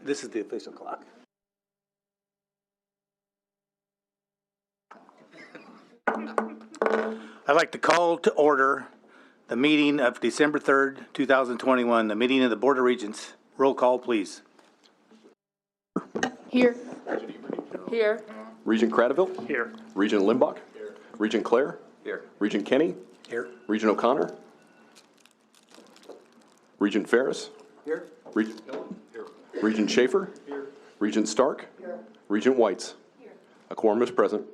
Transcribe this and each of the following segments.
This is the official clock. I'd like to call to order the meeting of December 3rd, 2021, the meeting of the Board of Regents. Roll call, please. Here. Here. Regent Cradaville? Here. Regent Limbach? Here. Regent Clare? Here. Regent Kenny? Here. Regent O'Connor? Regent Ferris? Here. Regent Here. Regent Schaefer? Here. Regent Stark? Here. Regent Whites? Here. A quorum is present.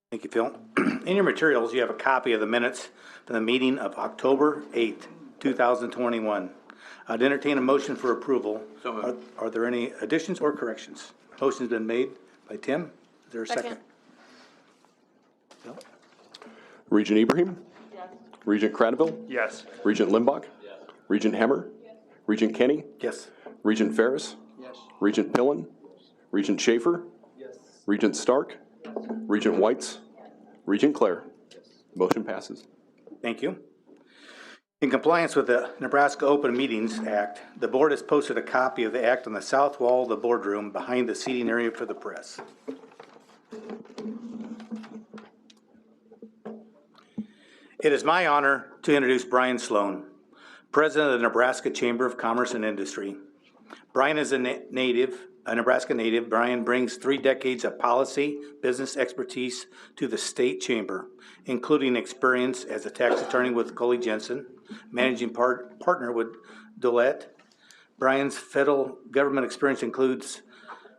Thank you, Phil. In your materials, you have a copy of the minutes from the meeting of October 8th, 2021. I'd entertain a motion for approval. Are there any additions or corrections? Motion's been made by Tim. Is there a second? Phil? Regent Ibrahim? Yes. Regent Cradaville? Yes. Regent Limbach? Yes. Regent Hemmer? Yes. Regent Kenny? Yes. Regent Ferris? Yes. Regent Pillen? Yes. Regent Schaefer? Yes. Regent Stark? Yes. Regent Whites? Yes. Regent Clare? Yes. Motion passes. Thank you. In compliance with the Nebraska Open Meetings Act, the board has posted a copy of the act on the south wall of the boardroom behind the seating area for the press. It is my honor to introduce Brian Sloan, President of the Nebraska Chamber of Commerce and Industry. Brian is a Nebraska native. Brian brings 3 decades of policy, business expertise to the state chamber, including experience as a tax attorney with Coley Jensen, managing partner with Dolet. Brian's federal government experience includes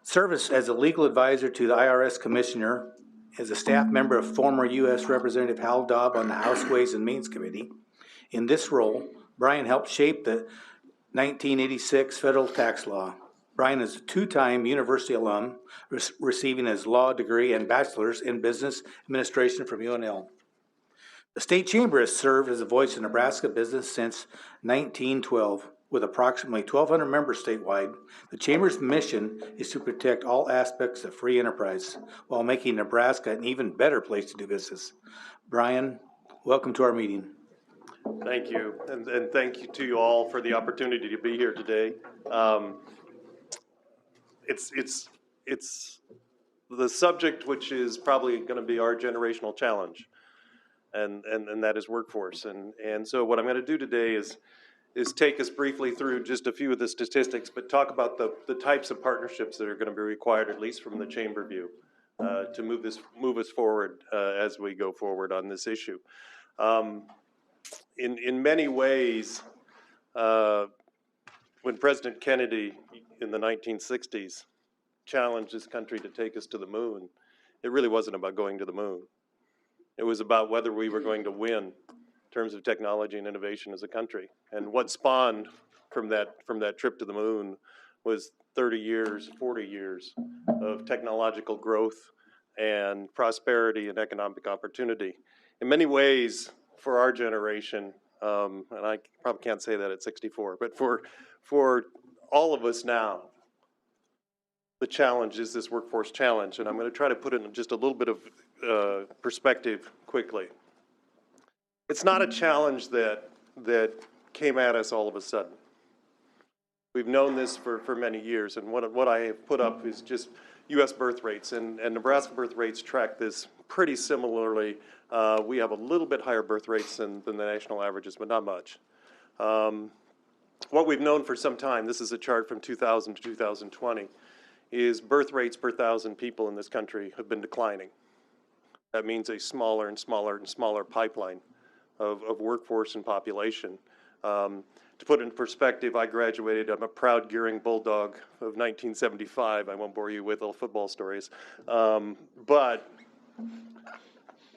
service as a legal advisor to the IRS commissioner, as a staff member of former U.S. Representative Hal Dobb on the House Ways and Means Committee. In this role, Brian helped shape the 1986 federal tax law. Brian is a 2-time university alum, receiving his law degree and bachelor's in business administration from UNL. The state chamber has served as a voice of Nebraska business since 1912. With approximately 1,200 members statewide, the chamber's mission is to protect all aspects of free enterprise while making Nebraska an even better place to do business. Brian, welcome to our meeting. Thank you, and thank you to you all for the opportunity to be here today. It's the subject which is probably going to be our generational challenge, and that is workforce. And so what I'm going to do today is take us briefly through just a few of the statistics, but talk about the types of partnerships that are going to be required, at least from the chamber view, to move us forward as we go forward on this issue. In many ways, when President Kennedy in the 1960s challenged this country to take us to the moon, it really wasn't about going to the moon. It was about whether we were going to win in terms of technology and innovation as a country. And what spawned from that trip to the moon was 30 years, 40 years of technological growth and prosperity and economic opportunity. In many ways, for our generation, and I probably can't say that at 64, but for all of us now, the challenge is this workforce challenge, and I'm going to try to put it in just a little bit of perspective quickly. It's not a challenge that came at us all of a sudden. We've known this for many years, and what I have put up is just U.S. birth rates, and Nebraska birth rates track this pretty similarly. We have a little bit higher birth rates than the national averages, but not much. What we've known for some time, this is a chart from 2000 to 2020, is birth rates per 1,000 people in this country have been declining. That means a smaller and smaller and smaller pipeline of workforce and population. To put it in perspective, I graduated, I'm a proud Gearing Bulldog of 1975. I won't bore you with all football stories. But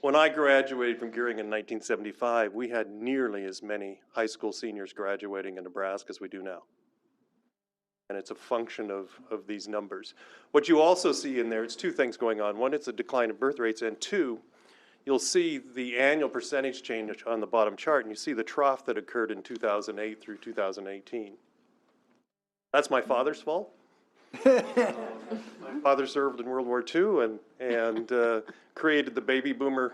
when I graduated from Gearing in 1975, we had nearly as many high school seniors graduating in Nebraska as we do now. And it's a function of these numbers. What you also see in there, it's 2 things going on. One, it's a decline in birth rates, and 2, you'll see the annual percentage change on the bottom chart, and you see the trough that occurred in 2008 through 2018. That's my father's fault. My father served in World War II and created the baby boomer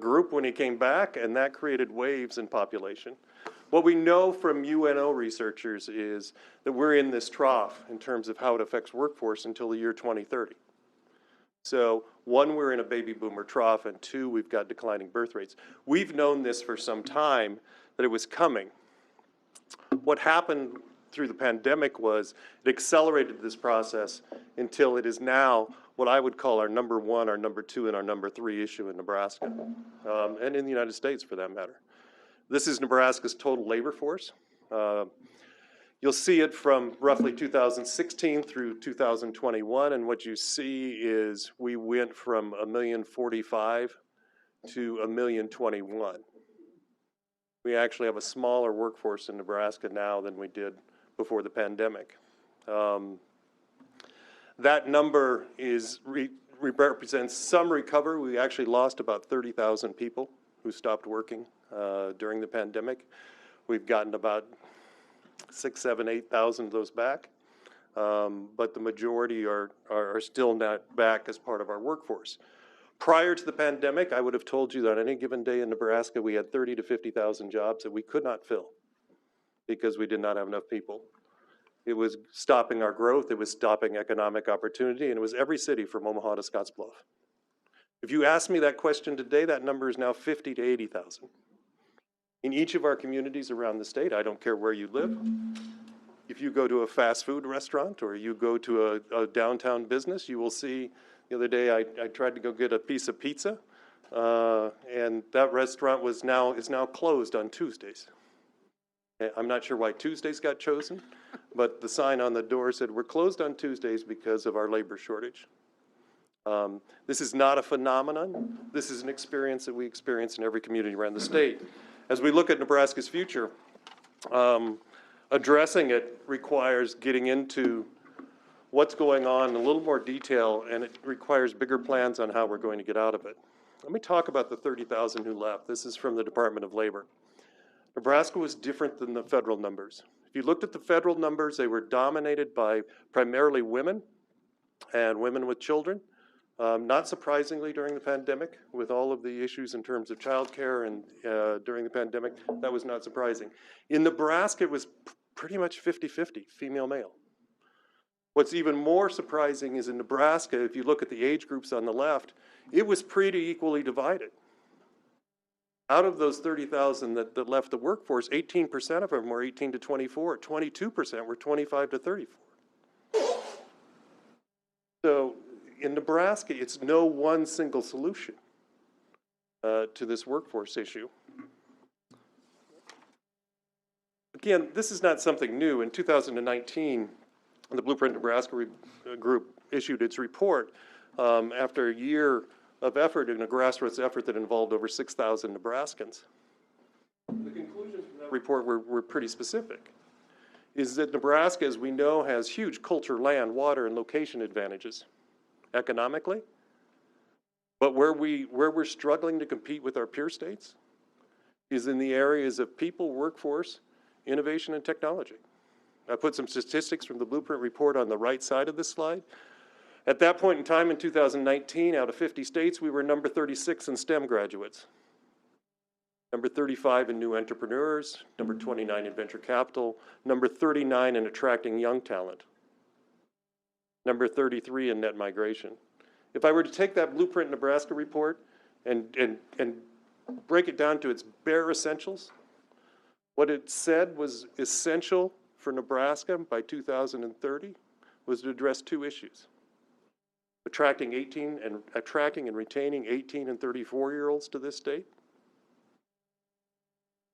group when he came back, and that created waves in population. What we know from UNO researchers is that we're in this trough in terms of how it affects workforce until the year 2030. So one, we're in a baby boomer trough, and two, we've got declining birth rates. We've known this for some time, that it was coming. What happened through the pandemic was it accelerated this process until it is now what I would call our number one, our number two, and our number three issue in Nebraska, and in the United States for that matter. This is Nebraska's total labor force. You'll see it from roughly 2016 through 2021, and what you see is we went from 1,045,000 to 1,021,000. We actually have a smaller workforce in Nebraska now than we did before the pandemic. That number represents some recovery. We actually lost about 30,000 people who stopped working during the pandemic. We've gotten about 6,000, 7,000, 8,000 of those back, but the majority are still not back as part of our workforce. Prior to the pandemic, I would have told you that on any given day in Nebraska, we had 30,000 to 50,000 jobs that we could not fill because we did not have enough people. It was stopping our growth, it was stopping economic opportunity, and it was every city from Omaha to Scottsbluff. If you ask me that question today, that number is now 50,000 to 80,000. In each of our communities around the state, I don't care where you live, if you go to a fast food restaurant or you go to a downtown business, you will see, the other day I tried to go get a piece of pizza, and that restaurant is now closed on Tuesdays. I'm not sure why Tuesdays got chosen, but the sign on the door said, we're closed on Tuesdays because of our labor shortage. This is not a phenomenon. This is an experience that we experience in every community around the state. As we look at Nebraska's future, addressing it requires getting into what's going on in a little more detail, and it requires bigger plans on how we're going to get out of it. Let me talk about the 30,000 who left. This is from the Department of Labor. Nebraska was different than the federal numbers. If you looked at the federal numbers, they were dominated by primarily women and women with children. Not surprisingly, during the pandemic, with all of the issues in terms of childcare and during the pandemic, that was not surprising. In Nebraska, it was pretty much 50-50, female-male. What's even more surprising is in Nebraska, if you look at the age groups on the left, it was pretty equally divided. Out of those 30,000 that left the workforce, 18% of them were 18 to 24, 22% were 25 to 34. So in Nebraska, it's no one single solution to this workforce issue. Again, this is not something new. In 2019, the Blueprint Nebraska group issued its report after a year of effort in a grassroots effort that involved over 6,000 Nebraskans. The conclusions from that report were pretty specific. Is that Nebraska, as we know, has huge culture, land, water, and location advantages economically, but where we're struggling to compete with our peer states is in the areas of people, workforce, innovation, and technology. I put some statistics from the Blueprint report on the right side of this slide. At that point in time in 2019, out of 50 states, we were number 36 in STEM graduates, number 35 in new entrepreneurs, number 29 in venture capital, number 39 in attracting young talent, number 33 in net migration. If I were to take that Blueprint Nebraska report and break it down to its bare essentials, what it said was essential for Nebraska by 2030 was to address two issues: attracting and retaining 18 and 34-year-olds to this state,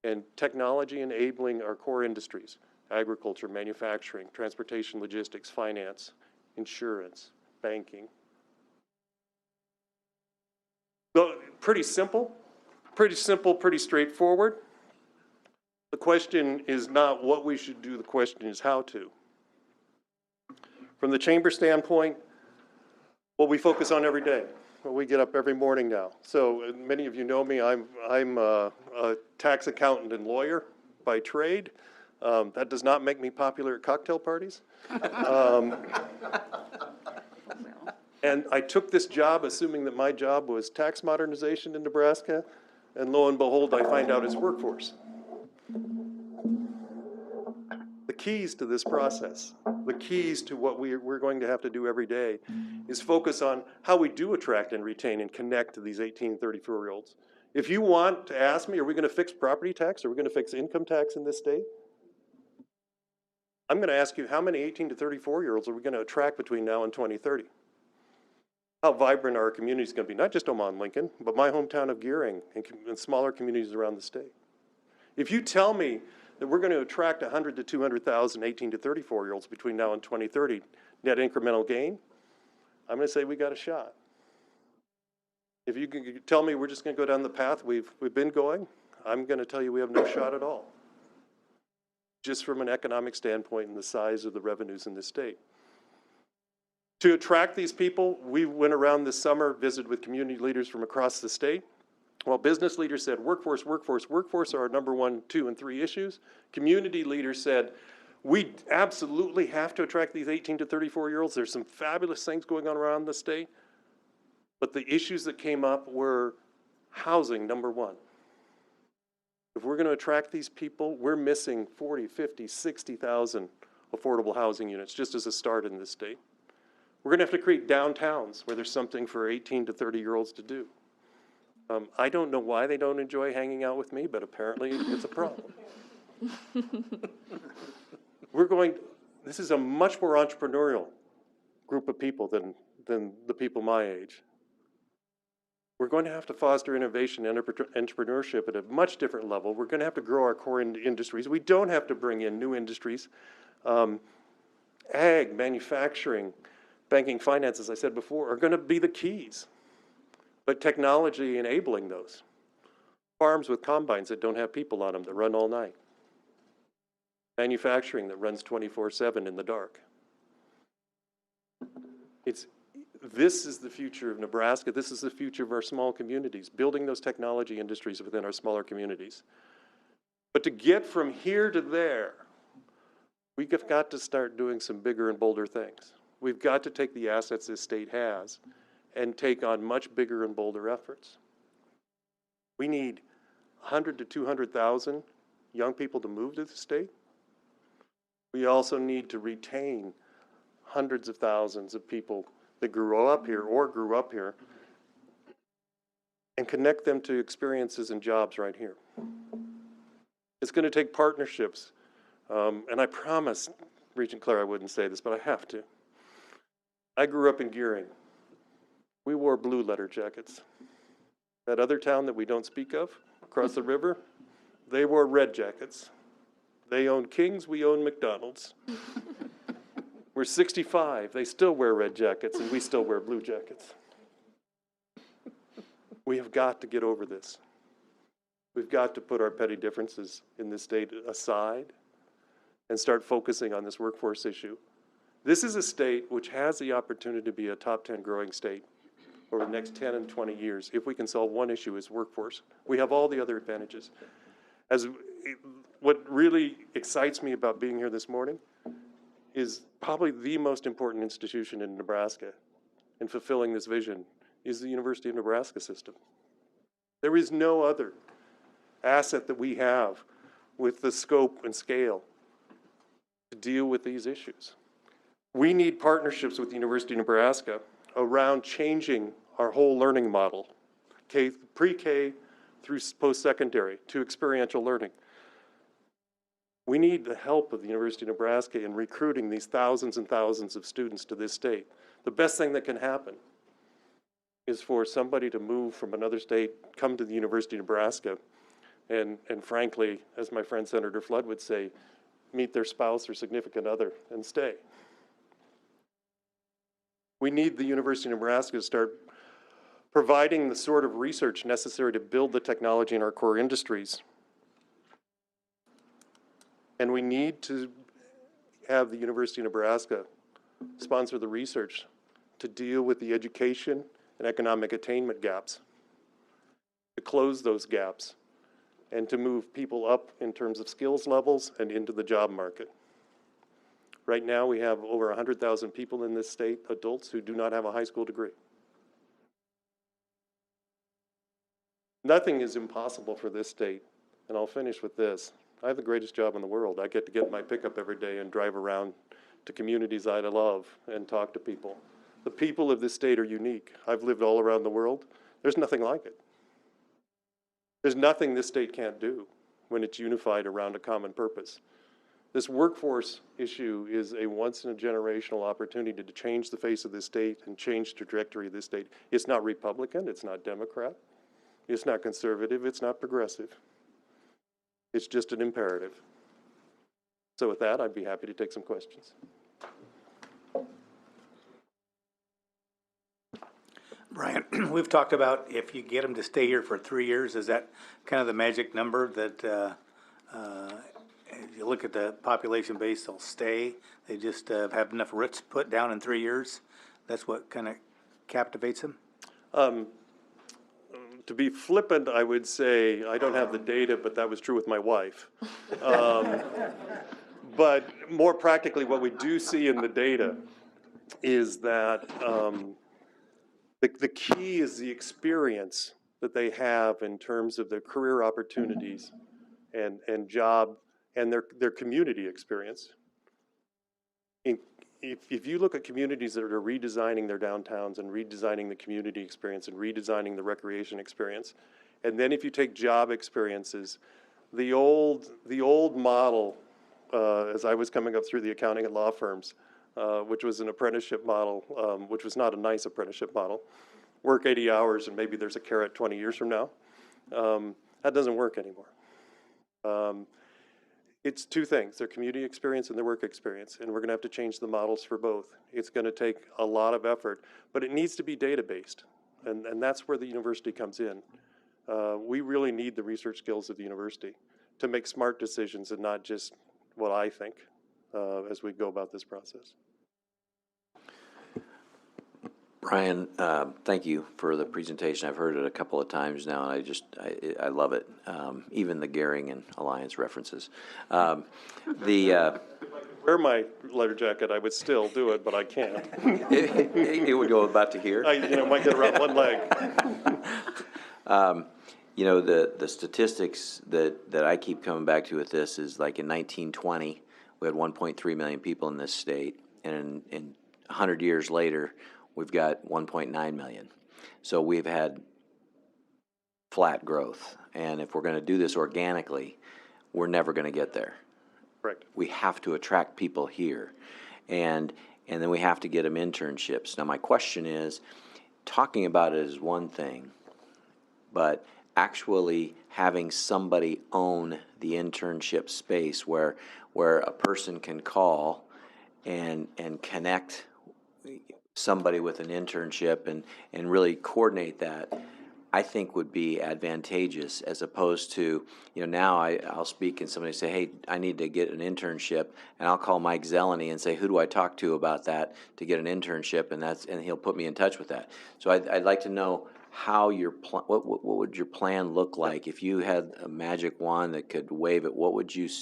and technology enabling our core industries: agriculture, manufacturing, transportation, logistics, finance, insurance, banking. So pretty simple, pretty straightforward. The question is not what we should do, the question is how to. From the chamber standpoint, what we focus on every day. Well, we get up every morning now. So many of you know me, I'm a tax accountant and lawyer by trade. That does not make me popular at cocktail parties. And I took this job assuming that my job was tax modernization in Nebraska, and lo and behold, I find out it's workforce. keys to this process, the keys to what we're going to have to do every day is focus on how we do attract and retain and connect to these 18 to 34-year-olds. If you want to ask me, are we going to fix property tax? Are we going to fix income tax in this state? I'm going to ask you, how many 18 to 34-year-olds are we going to attract between now and 2030? How vibrant our community is going to be, not just Omaha and Lincoln, but my hometown of Gearing and smaller communities around the state. If you tell me that we're going to attract 100 to 200,000 18 to 34-year-olds between now and 2030, net incremental gain, I'm going to say we got a shot. If you can tell me we're just going to go down the path we've been going, I'm going to tell you we have no shot at all, just from an economic standpoint and the size of the revenues in this state. To attract these people, we went around this summer, visited with community leaders from across the state. While business leaders said workforce, workforce, workforce are our number 1, 2, and 3 issues, community leaders said we absolutely have to attract these 18 to 34-year-olds. There's some fabulous things going on around the state, but the issues that came up were housing, number 1. If we're going to attract these people, we're missing 40, 50, 60,000 affordable housing units just as a start in this state. We're going to have to create downtowns where there's something for 18 to 30-year-olds to do. I don't know why they don't enjoy hanging out with me, but apparently it's a problem. This is a much more entrepreneurial group of people than the people my age. We're going to have to foster innovation and entrepreneurship at a much different level. We're going to have to grow our core industries. We don't have to bring in new industries. Ag, manufacturing, banking, finance, as I said before, are going to be the keys. But technology enabling those. Farms with combines that don't have people on them that run all night. Manufacturing that runs 24/7 in the dark. This is the future of Nebraska. This is the future of our small communities, building those technology industries within our smaller communities. But to get from here to there, we've got to start doing some bigger and bolder things. We've got to take the assets this state has and take on much bigger and bolder efforts. We need 100 to 200,000 young people to move to the state. We also need to retain hundreds of thousands of people that grew up here and connect them to experiences and jobs right here. It's going to take partnerships. And I promised Regent Claire I wouldn't say this, but I have to. I grew up in Gearing. We wore blue letter jackets. That other town that we don't speak of, across the river, they wore red jackets. They owned King's, we own McDonald's. We're 65, they still wear red jackets, and we still wear blue jackets. We have got to get over this. We've got to put our petty differences in this state aside and start focusing on this workforce issue. This is a state which has the opportunity to be a top 10 growing state over the next 10 and 20 years if we can solve one issue is workforce. We have all the other advantages. What really excites me about being here this morning is probably the most important institution in Nebraska in fulfilling this vision is the University of Nebraska system. There is no other asset that we have with the scope and scale to deal with these issues. We need partnerships with the University of Nebraska around changing our whole learning model, pre-K through post-secondary to experiential learning. We need the help of the University of Nebraska in recruiting these thousands and thousands of students to this state. The best thing that can happen is for somebody to move from another state, come to the University of Nebraska, and frankly, as my friend Senator Flood would say, meet their spouse or significant other and stay. We need the University of Nebraska to start providing the sort of research necessary to build the technology in our core industries. And we need to have the University of Nebraska sponsor the research to deal with the education and economic attainment gaps, to close those gaps, and to move people up in terms of skills levels and into the job market. Right now, we have over 100,000 people in this state, adults who do not have a high school degree. Nothing is impossible for this state, and I'll finish with this. I have the greatest job in the world. I get to get in my pickup every day and drive around to communities I love and talk to people. The people of this state are unique. I've lived all around the world. There's nothing like it. There's nothing this state can't do when it's unified around a common purpose. This workforce issue is a once-in-a-generational opportunity to change the face of this state and change the trajectory of this state. It's not Republican, it's not Democrat, it's not conservative, it's not progressive. It's just an imperative. So with that, I'd be happy to take some questions. Brian, we've talked about if you get them to stay here for 3 years, is that kind of the magic number that if you look at the population base, they'll stay? They just have enough roots put down in 3 years? That's what kind of captivates them? To be flippant, I would say, I don't have the data, but that was true with my wife. But more practically, what we do see in the data is that the key is the experience that they have in terms of their career opportunities and job and their community experience. If you look at communities that are redesigning their downtowns and redesigning the community experience and redesigning the recreation experience, and then if you take job experiences, the old model, as I was coming up through the accounting and law firms, which was an apprenticeship model, which was not a nice apprenticeship model, work 80 hours and maybe there's a carrot 20 years from now, that doesn't work anymore. It's two things, their community experience and their work experience, and we're gonna have to change the models for both. It's gonna take a lot of effort, but it needs to be data-based, and that's where the university comes in. We really need the research skills of the university to make smart decisions and not just what I think as we go about this process. Brian, thank you for the presentation. I've heard it a couple of times now, and I love it. Even the Gehring and Alliance references. Wear my letter jacket, I would still do it, but I can't. It would go about to here. I might get around one leg. The statistics that I keep coming back to with this is like in 1920, we had 1.3 million people in this state, and in 100 years later, we've got 1.9 million. So we've had flat growth. And if we're going to do this organically, we're never going to get there. Correct. We have to attract people here. And then we have to get them internships. Now, my question is, talking about it is one thing, but actually having somebody own the internship space where a person can call and connect somebody with an internship and really coordinate that, I think would be advantageous, as opposed to, now I'll speak and somebody say, hey, I need to get an internship, and I'll call Mike Zeleny and say, who do I talk to about that to get an internship, and he'll put me in touch with that. So I'd like to know how what would your plan look like if you had a magic wand that could wave it? What would you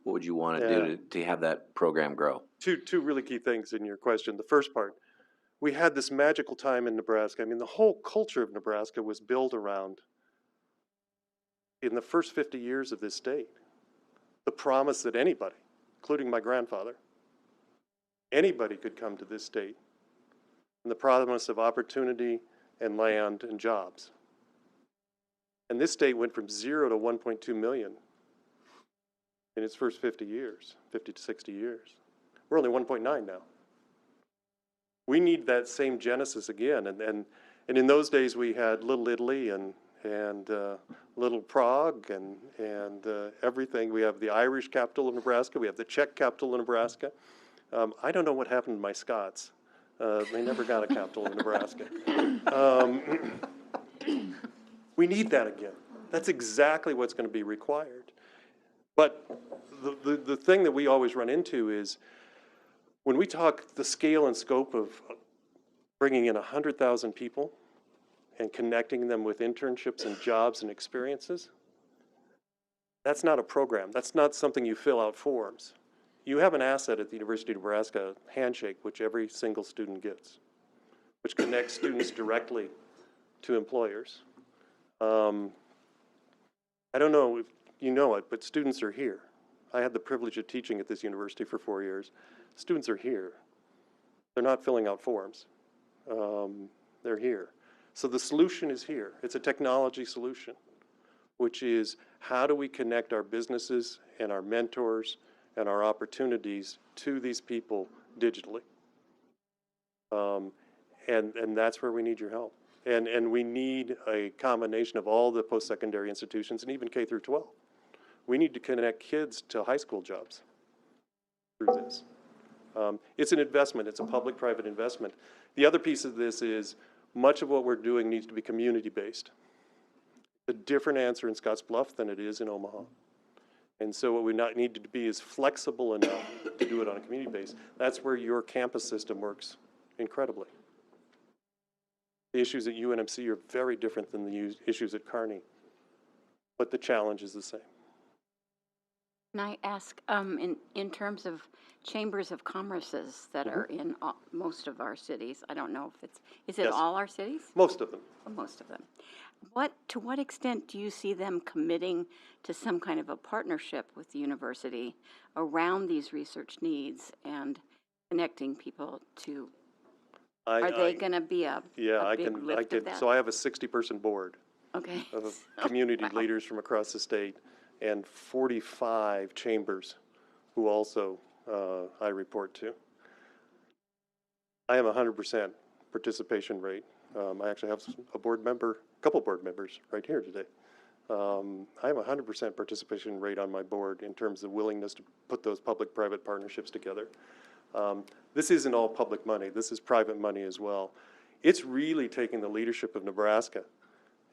want to do to have that program grow? Two really key things in your question. The first part, we had this magical time in Nebraska. I mean, the whole culture of Nebraska was built around, in the first 50 years of this state, the promise that anybody, including my grandfather, anybody could come to this state, and the promise of opportunity and land and jobs. And this state went from 0 to 1.2 million in its first 50 to 60 years. We're only 1.9 now. We need that same genesis again. And in those days we had Little Italy and Little Prague and everything. We have the Irish capital of Nebraska. We have the Czech capital of Nebraska. I don't know what happened to my Scots. They never got a capital of Nebraska. We need that again. That's exactly what's going to be required. But the thing that we always run into is when we talk the scale and scope of bringing in 100,000 people and connecting them with internships and jobs and experiences, that's not a program. That's not something you fill out forms. You have an asset at the University of Nebraska, Handshake, which every single student gets, which connects students directly to employers. I don't know if you know it, but students are here. I had the privilege of teaching at this university for 4 years. Students are here. They're not filling out forms. They're here. So the solution is here. It's a technology solution, which is how do we connect our businesses and our mentors and our opportunities to these people digitally? And that's where we need your help. And we need a combination of all the post-secondary institutions and even K through 12. We need to connect kids to high school jobs through this. It's an investment. It's a public-private investment. The other piece of this is much of what we're doing needs to be community-based. It's a different answer in Scottsbluff than it is in Omaha. And so what we need to be is flexible enough to do it on a community base. That's where your campus system works incredibly. The issues at UNMC are very different than the issues at Kearney, but the challenge is the same. Can I ask, in terms of chambers of commerces that are in most of our cities, I don't know if is it Yes. all our cities? Most of them. Oh, most of them. To what extent do you see them committing to some kind of a partnership with the university around these research needs and connecting people to, are they going to be a big lift of that? So I have a 60-person board Okay. of community leaders from across the state and 45 chambers who also I report to. I have a 100% participation rate. I actually have a couple board members right here today. I have a 100% participation rate on my board in terms of willingness to put those public-private partnerships together. This isn't all public money. This is private money as well. It's really taking the leadership of Nebraska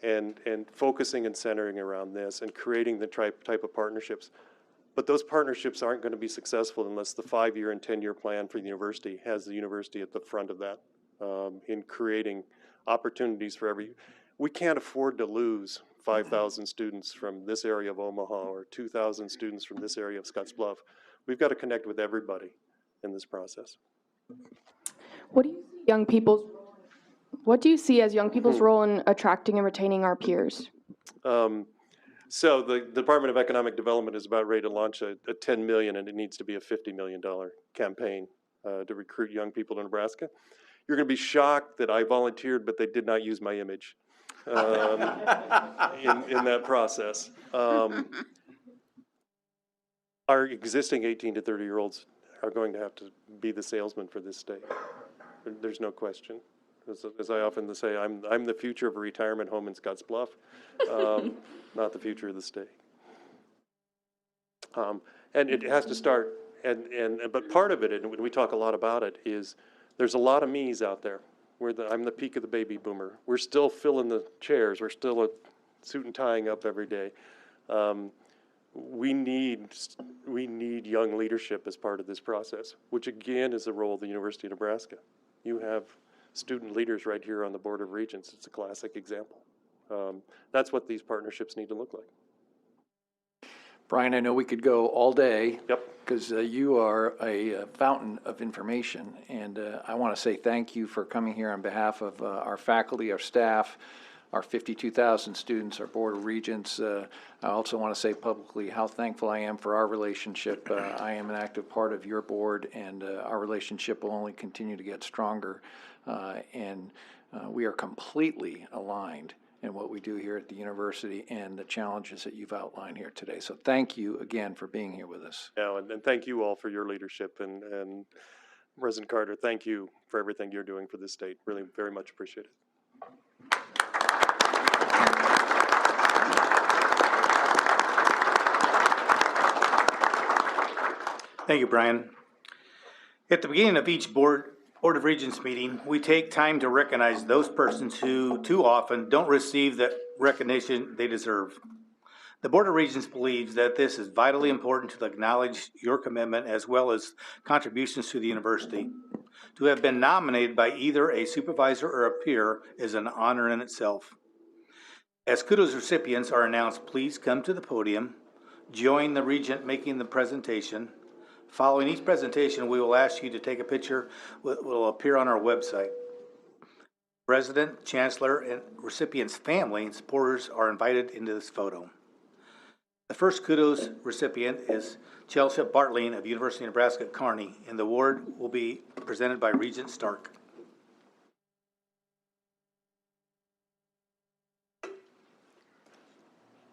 and focusing and centering around this and creating the type of partnerships. But those partnerships aren't going to be successful unless the 5-year and 10-year plan for the university has the university at the front of that in creating opportunities for we can't afford to lose 5,000 students from this area of Omaha or 2,000 students from this area of Scottsbluff. We've got to connect with everybody in this process. What do you see as young people's role in attracting and retaining our peers? So the Department of Economic Development is about ready to launch a $10 million, and it needs to be a $50 million campaign to recruit young people to Nebraska. You're going to be shocked that I volunteered, but they did not use my image in that process. Our existing 18 to 30-year-olds are going to have to be the salesman for this state. There's no question. As I often say, I'm the future of a retirement home in Scottsbluff, not the future of the state. And it has to start, but part of it, and we talk a lot about it, is there's a lot of me's out there. I'm the peak of the baby boomer. We're still filling the chairs. We're still suit and tying up every day. We need young leadership as part of this process, which again is the role of the University of Nebraska. You have student leaders right here on the Board of Regents. It's a classic example. That's what these partnerships need to look like. Brian, I know we could go all day. Yep. Because you are a fountain of information, and I want to say thank you for coming here on behalf of our faculty, our staff, our 52,000 students, our Board of Regents. I also want to say publicly how thankful I am for our relationship. I am an active part of your board, and our relationship will only continue to get stronger. And we are completely aligned in what we do here at the university and the challenges that you've outlined here today. So thank you again for being here with us. Yeah, and thank you all for your leadership, and President Carter, thank you for everything you're doing for this state. Really, very much appreciate it. Thank you, Brian. At the beginning of each Board of Regents meeting, we take time to recognize those persons who too often don't receive the recognition they deserve. The Board of Regents believes that this is vitally important to acknowledge your commitment as well as contributions to the university. To have been nominated by either a supervisor or a peer is an honor in itself. As Kudos recipients are announced, please come to the podium, join the Regent making the presentation. Following each presentation, we will ask you to take a picture that will appear on our website. President, Chancellor, and recipient's family and supporters are invited into this photo. The first Kudos recipient is Chelsea Bartling of University of Nebraska at Kearney, and the award will be presented by Regent Stark.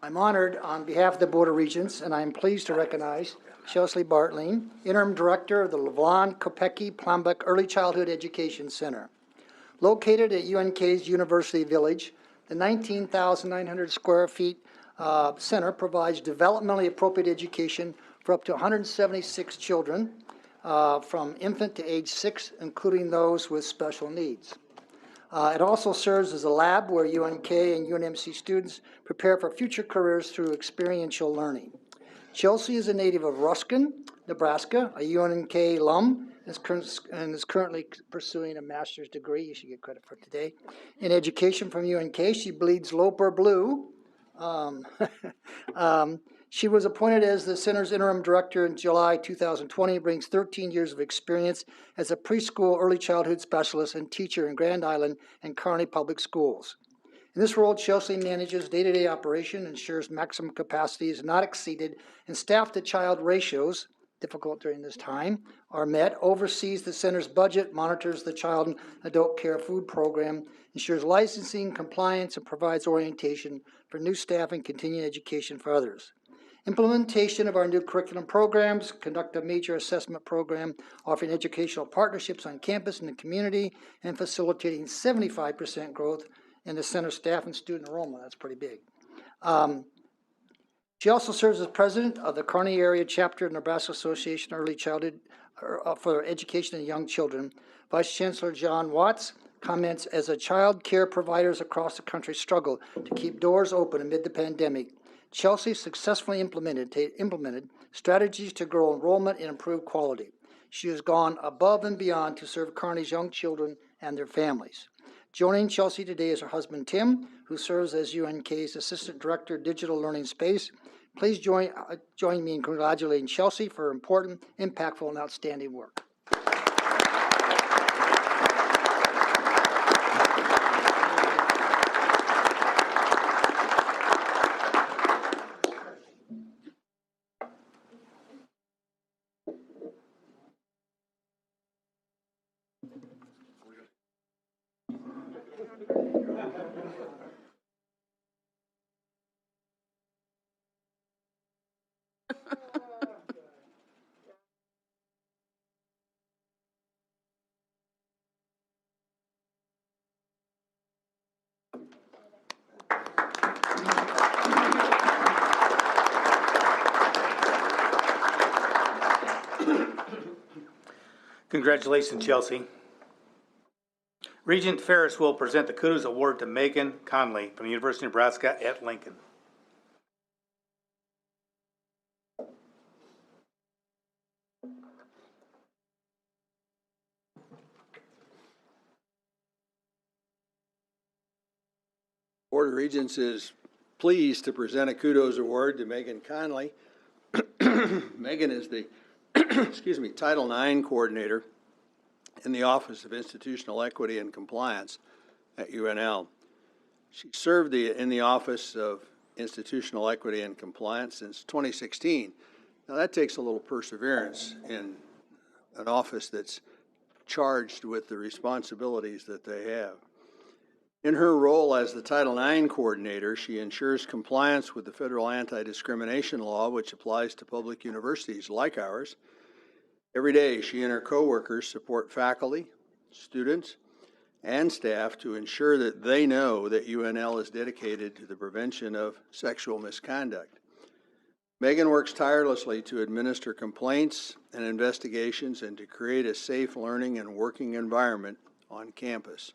I'm honored on behalf of the Board of Regents, and I am pleased to recognize Chelsea Bartling, Interim Director of the Lavon Kopecki Plumbuck Early Childhood Education Center. Located at UNK's University Village, the 19,900 square feet center provides developmentally appropriate education for up to 176 children from infant to age 6, including those with special needs. It also serves as a lab where UNK and UNMC students prepare for future careers through experiential learning. Chelsea is a native of Ruskin, Nebraska, a UNK alum, and is currently pursuing a master's degree, you should get credit for today, in education from UNK. She bleeds Loper Blue. She was appointed as the center's interim director in July 2020, brings 13 years of experience as a preschool early childhood specialist and teacher in Grand Island and Kearney Public Schools. In this role, Chelsea manages day-to-day operation, ensures maximum capacity is not exceeded, and staff-to-child ratios, difficult during this time, are met, oversees the center's budget, monitors the child and adult care food program, ensures licensing, compliance, and provides orientation for new staff and continuing education for others. Implementation of our new curriculum programs, conduct a major assessment program, offering educational partnerships on campus and the community, and facilitating 75% growth in the center staff and student enrollment. That's pretty big. She also serves as president of the Kearney Area Chapter of Nebraska Association Early Childhood for Education and Young Children. Vice Chancellor John Watts comments, as a child care providers across the country struggle to keep doors open amid the pandemic, Chelsea successfully implemented strategies to grow enrollment and improve quality. She has gone above and beyond to serve Kearney's young children and their families. Joining Chelsea today is her husband, Tim, who serves as UNK's Assistant Director, Digital Learning Space. Please join me in congratulating Chelsea for her important, impactful, and outstanding work. Congratulations, Chelsea. Regent Ferris will present the Kudos Award to Megan Conley from the University of Nebraska at Lincoln. Board of Regents is pleased to present a Kudos Award to Megan Conley. Megan is the Title IX coordinator in the Office of Institutional Equity and Compliance at UNL. She served in the Office of Institutional Equity and Compliance since 2016. Now that takes a little perseverance in an office that's charged with the responsibilities that they have. In her role as the Title IX coordinator, she ensures compliance with the federal anti-discrimination law, which applies to public universities like ours. Every day, she and her coworkers support faculty, students, and staff to ensure that they know that UNL is dedicated to the prevention of sexual misconduct. Megan works tirelessly to administer complaints and investigations and to create a safe learning and working environment on campus.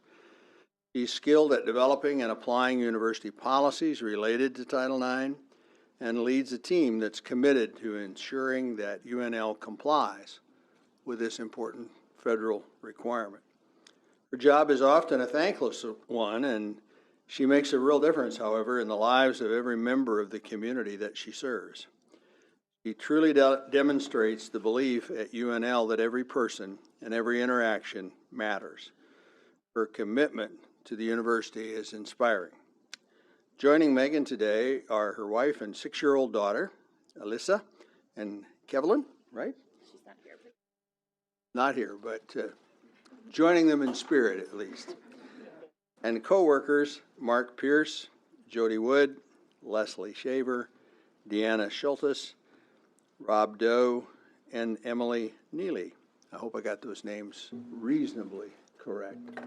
She's skilled at developing and applying university policies related to Title IX and leads a team that's committed to ensuring that UNL complies with this important federal requirement. Her job is often a thankless one, and she makes a real difference, however, in the lives of every member of the community that she serves. She truly demonstrates the belief at UNL that every person and every interaction matters. Her commitment to the university is inspiring. Joining Megan today are her wife and 6-year-old daughter, Alyssa and Kevlin, right? She's not here. Not here, but joining them in spirit at least. And co-workers, Mark Pierce, Jody Wood, Leslie Shaver, Deanna Schultes, Rob Doe, and Emily Neely. I hope I got those names reasonably correct.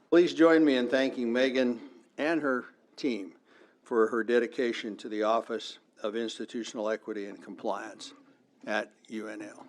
Please join me in thanking Megan and her team for her dedication to the Office of Institutional Equity and Compliance at UNL.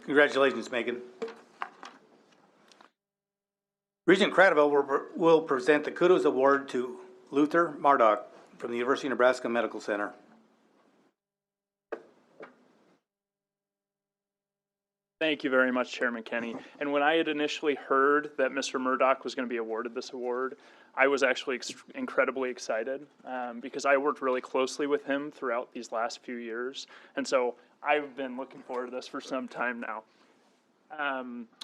Congratulations, Megan. Regent Cradaville will present the Kudos Award to Luther Murdoch from the University of Nebraska Medical Center. Thank you very much, Chairman Kenny. And when I had initially heard that Mr. Murdoch was going to be awarded this award, I was actually incredibly excited because I worked really closely with him throughout these last few years. And so I've been looking forward to this for some time now.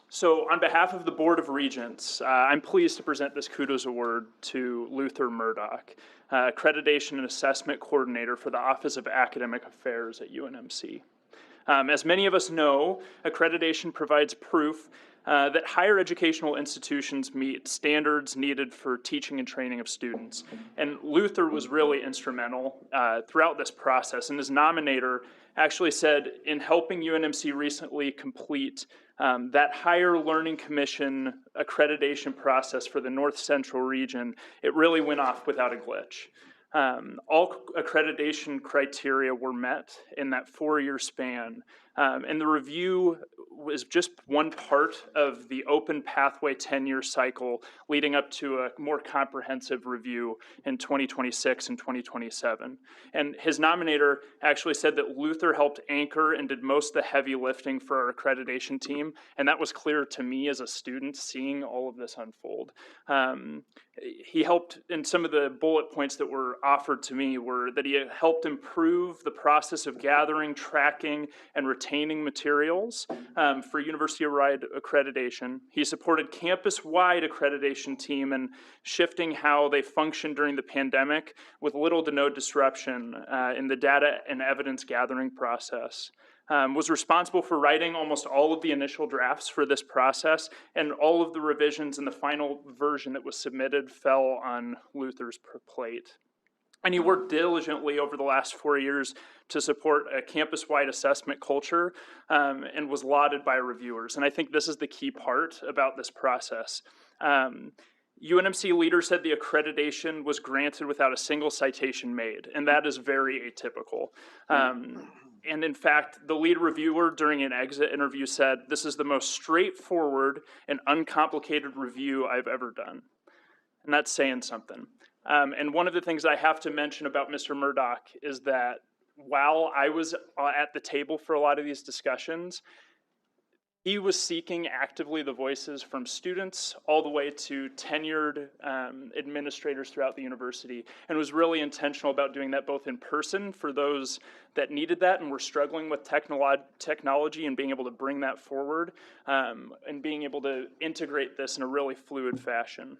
So on behalf of the Board of Regents, I'm pleased to present this Kudos Award to Luther Murdoch, Accreditation and Assessment Coordinator for the Office of Academic Affairs at UNMC. As many of us know, accreditation provides proof that higher educational institutions meet standards needed for teaching and training of students. And Luther was really instrumental throughout this process, and his nominator actually said in helping UNMC recently complete that Higher Learning Commission accreditation process for the North Central region, it really went off without a glitch. All accreditation criteria were met in that 4-year span, and the review was just one part of the open pathway 10-year cycle leading up to a more comprehensive review in 2026 and 2027. And his nominator actually said that Luther helped anchor and did most of the heavy lifting for our accreditation team, and that was clear to me as a student seeing all of this unfold. He helped, in some of the bullet points that were offered to me were that he helped improve the process of gathering, tracking, and retaining materials for university-wide accreditation. He supported campus-wide accreditation team and shifting how they functioned during the pandemic with little to no disruption in the data and evidence gathering process. Was responsible for writing almost all of the initial drafts for this process, and all of the revisions in the final version that was submitted fell on Luther's plate. And he worked diligently over the last 4 years to support a campus-wide assessment culture and was lauded by reviewers. And I think this is the key part about this process. UNMC leaders said the accreditation was granted without a single citation made, and that is very atypical. And in fact, the lead reviewer during an exit interview said, "This is the most straightforward and uncomplicated review I've ever done." And that's saying something. And one of the things I have to mention about Mr. Murdoch is that while I was at the table for a lot of these discussions, he was seeking actively the voices from students all the way to tenured administrators throughout the university, and was really intentional about doing that both in person for those that needed that and were struggling with technology and being able to bring that forward and being able to integrate this in a really fluid fashion.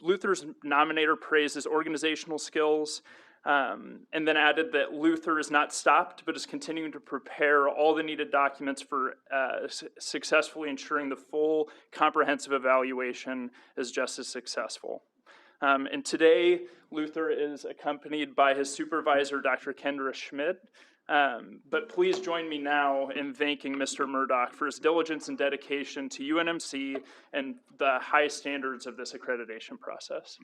Luther's nominator praised his organizational skills, And then added that Luther is not stopped, but is continuing to prepare all the needed documents for successfully ensuring the full comprehensive evaluation is just as successful. And today, Luther is accompanied by his supervisor, Dr. Kendra Schmidt. But please join me now in thanking Mr. Murdoch for his diligence and dedication to UNMC and the high standards of this accreditation process.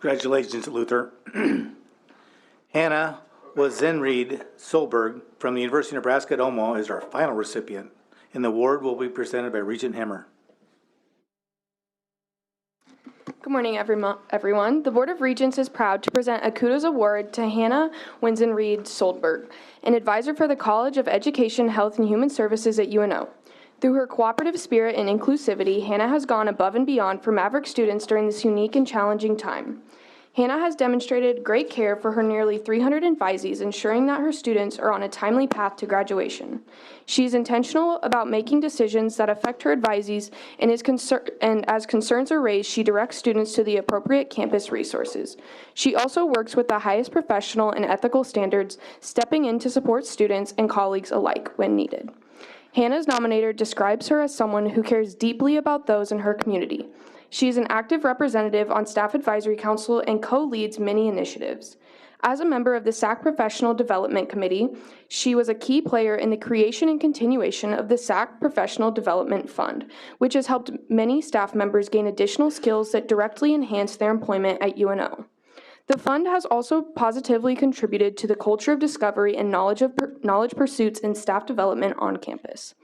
Congratulations, Luther. Hannah Wazenreed Solberg from the University of Nebraska at Omaha is our final recipient, and the award will be presented by Regent Hemmer. Good morning, everyone. The Board of Regents is proud to present a Kudos Award to Hannah Wazenreed Solberg, an advisor for the College of Education, Health, and Human Services at UNO. Through her cooperative spirit and inclusivity, Hannah has gone above and beyond for Maverick students during this unique and challenging time. Hannah has demonstrated great care for her nearly 300 advisees, ensuring that her students are on a timely path to graduation. She is intentional about making decisions that affect her advisees, and as concerns are raised, she directs students to the appropriate campus resources. She also works with the highest professional and ethical standards, stepping in to support students and colleagues alike when needed. Hannah's nominator describes her as someone who cares deeply about those in her community. She is an active representative on Staff Advisory Council and co-leads many initiatives. As a member of the SAC Professional Development Committee, she was a key player in the creation and continuation of the SAC Professional Development Fund, which has helped many staff members gain additional skills that directly enhance their employment at UNO. The fund has also positively contributed to the culture of discovery and knowledge pursuits in staff development on campus.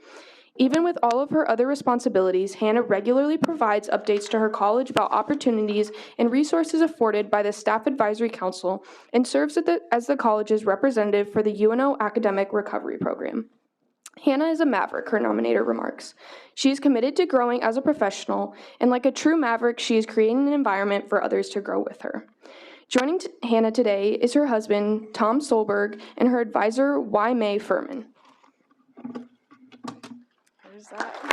Even with all of her other responsibilities, Hannah regularly provides updates to her college about opportunities and resources afforded by the Staff Advisory Council and serves as the college's representative for the UNO Academic Recovery Program. Hannah is a maverick, her nominator remarks. She is committed to growing as a professional, and like a true maverick, she is creating an environment for others to grow with her. Joining Hannah today is her husband, Tom Solberg, and her advisor, Y. May Furman. There's that.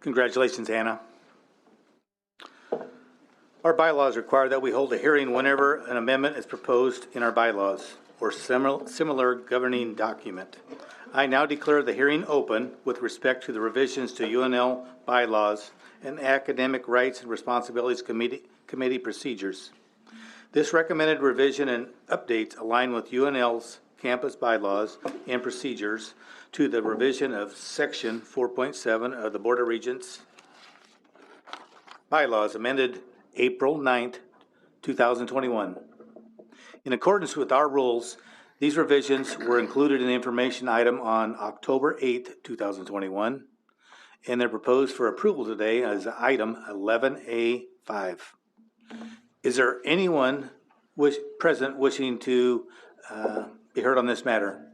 Congratulations, Hannah. Our bylaws require that we hold a hearing whenever an amendment is proposed in our bylaws or similar governing document. I now declare the hearing open with respect to the revisions to UNL bylaws and Academic Rights and Responsibilities Committee procedures. This recommended revision and updates align with UNL's campus bylaws and procedures to the revision of Section 4.7 of the Board of Regents bylaws amended April 9th, 2021. In accordance with our rules, these revisions were included in the information item on October 8th, 2021, and they're proposed for approval today as item 11A5. Is there anyone present wishing to be heard on this matter?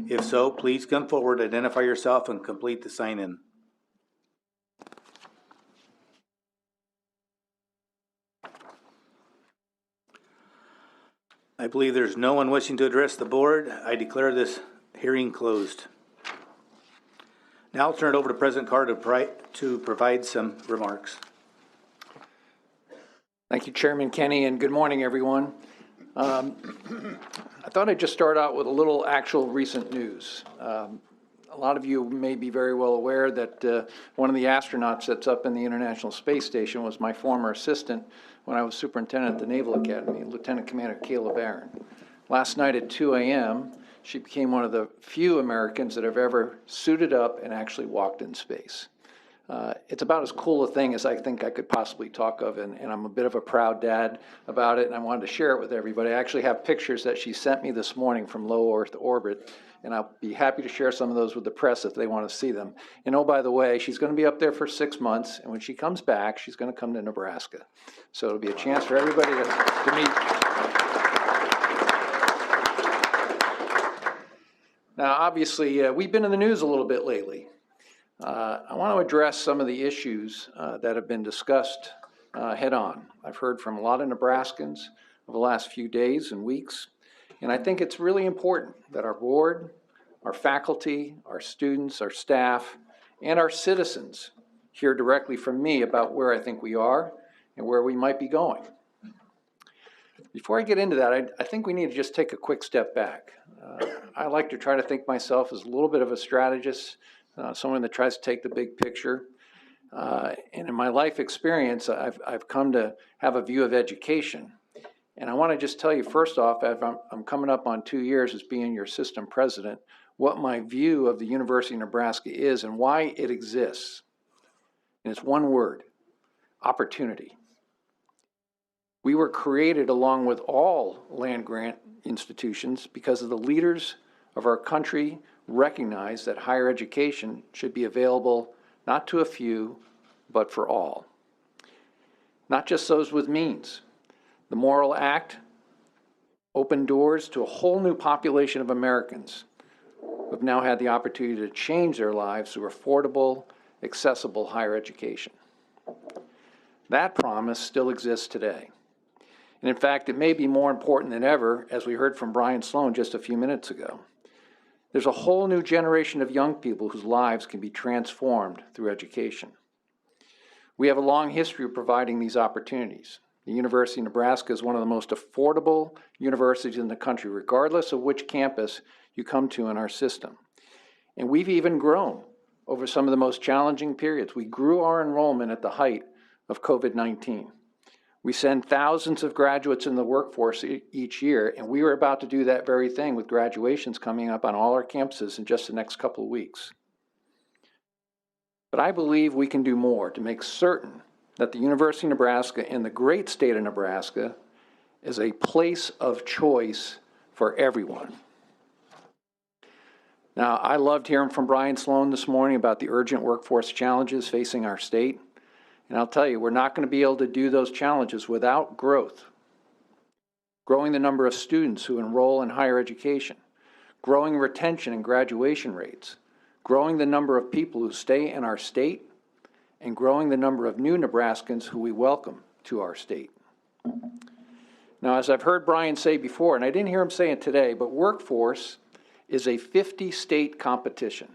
If so, please come forward, identify yourself, and complete the sign-in. I believe there's no one wishing to address the board. I declare this hearing closed. Now I'll turn it over to President Carr to provide some remarks. Thank you, Chairman Kenny, and good morning, everyone. thought I'd just start out with a little actual recent news. A lot of you may be very well aware that one of the astronauts that's up in the International Space Station was my former assistant when I was superintendent at the Naval Academy, Lieutenant Commander Kayla Barron. Last night at 2 a.m., she became one of the few Americans that have ever suited up and actually walked in space. It's about as cool a thing as I think I could possibly talk of, and I'm a bit of a proud dad about it, and I wanted to share it with everybody. I actually have pictures that she sent me this morning from low Earth orbit, and I'll be happy to share some of those with the press if they want to see them. And oh, by the way, she's going to be up there for 6 months, and when she comes back, she's going to come to Nebraska. So it'll be a chance for everybody to meet. Now, obviously, we've been in the news a little bit lately. I want to address some of the issues that have been discussed head on. I've heard from a lot of Nebraskans over the last few days and weeks, and I think it's really important that our board, our faculty, our students, our staff, and our citizens hear directly from me about where I think we are and where we might be going. Before I get into that, I think we need to just take a quick step back. I like to try to think myself as a little bit of a strategist, someone that tries to take the big picture. And in my life experience, I've come to have a view of education. And I want to just tell you, first off, I'm coming up on 2 years as being your system president, what my view of the University of Nebraska is and why it exists. And it's one word: opportunity. We were created along with all land-grant institutions because of the leaders of our country recognize that higher education should be available not to a few, but for all. Not just those with means. The Moral Act opened doors to a whole new population of Americans who have now had the opportunity to change their lives through affordable, accessible higher education. That promise still exists today. And in fact, it may be more important than ever, as we heard from Brian Sloan just a few minutes ago. There's a whole new generation of young people whose lives can be transformed through education. We have a long history of providing these opportunities. The University of Nebraska is one of the most affordable universities in the country, regardless of which campus you come to in our system. And we've even grown over some of the most challenging periods. We grew our enrollment at the height of COVID-19. We send thousands of graduates in the workforce each year, and we are about to do that very thing with graduations coming up on all our campuses in just the next couple of weeks. But I believe we can do more to make certain that the University of Nebraska and the great state of Nebraska is a place of choice for everyone. Now, I loved hearing from Brian Sloan this morning about the urgent workforce challenges facing our state. And I'll tell you, we're not going to be able to do those challenges without growth. Growing the number of students who enroll in higher education, growing retention and graduation rates, growing the number of people who stay in our state, and growing the number of new Nebraskans who we welcome to our state. Now, as I've heard Brian say before, and I didn't hear him say it today, but workforce is a 50-state competition.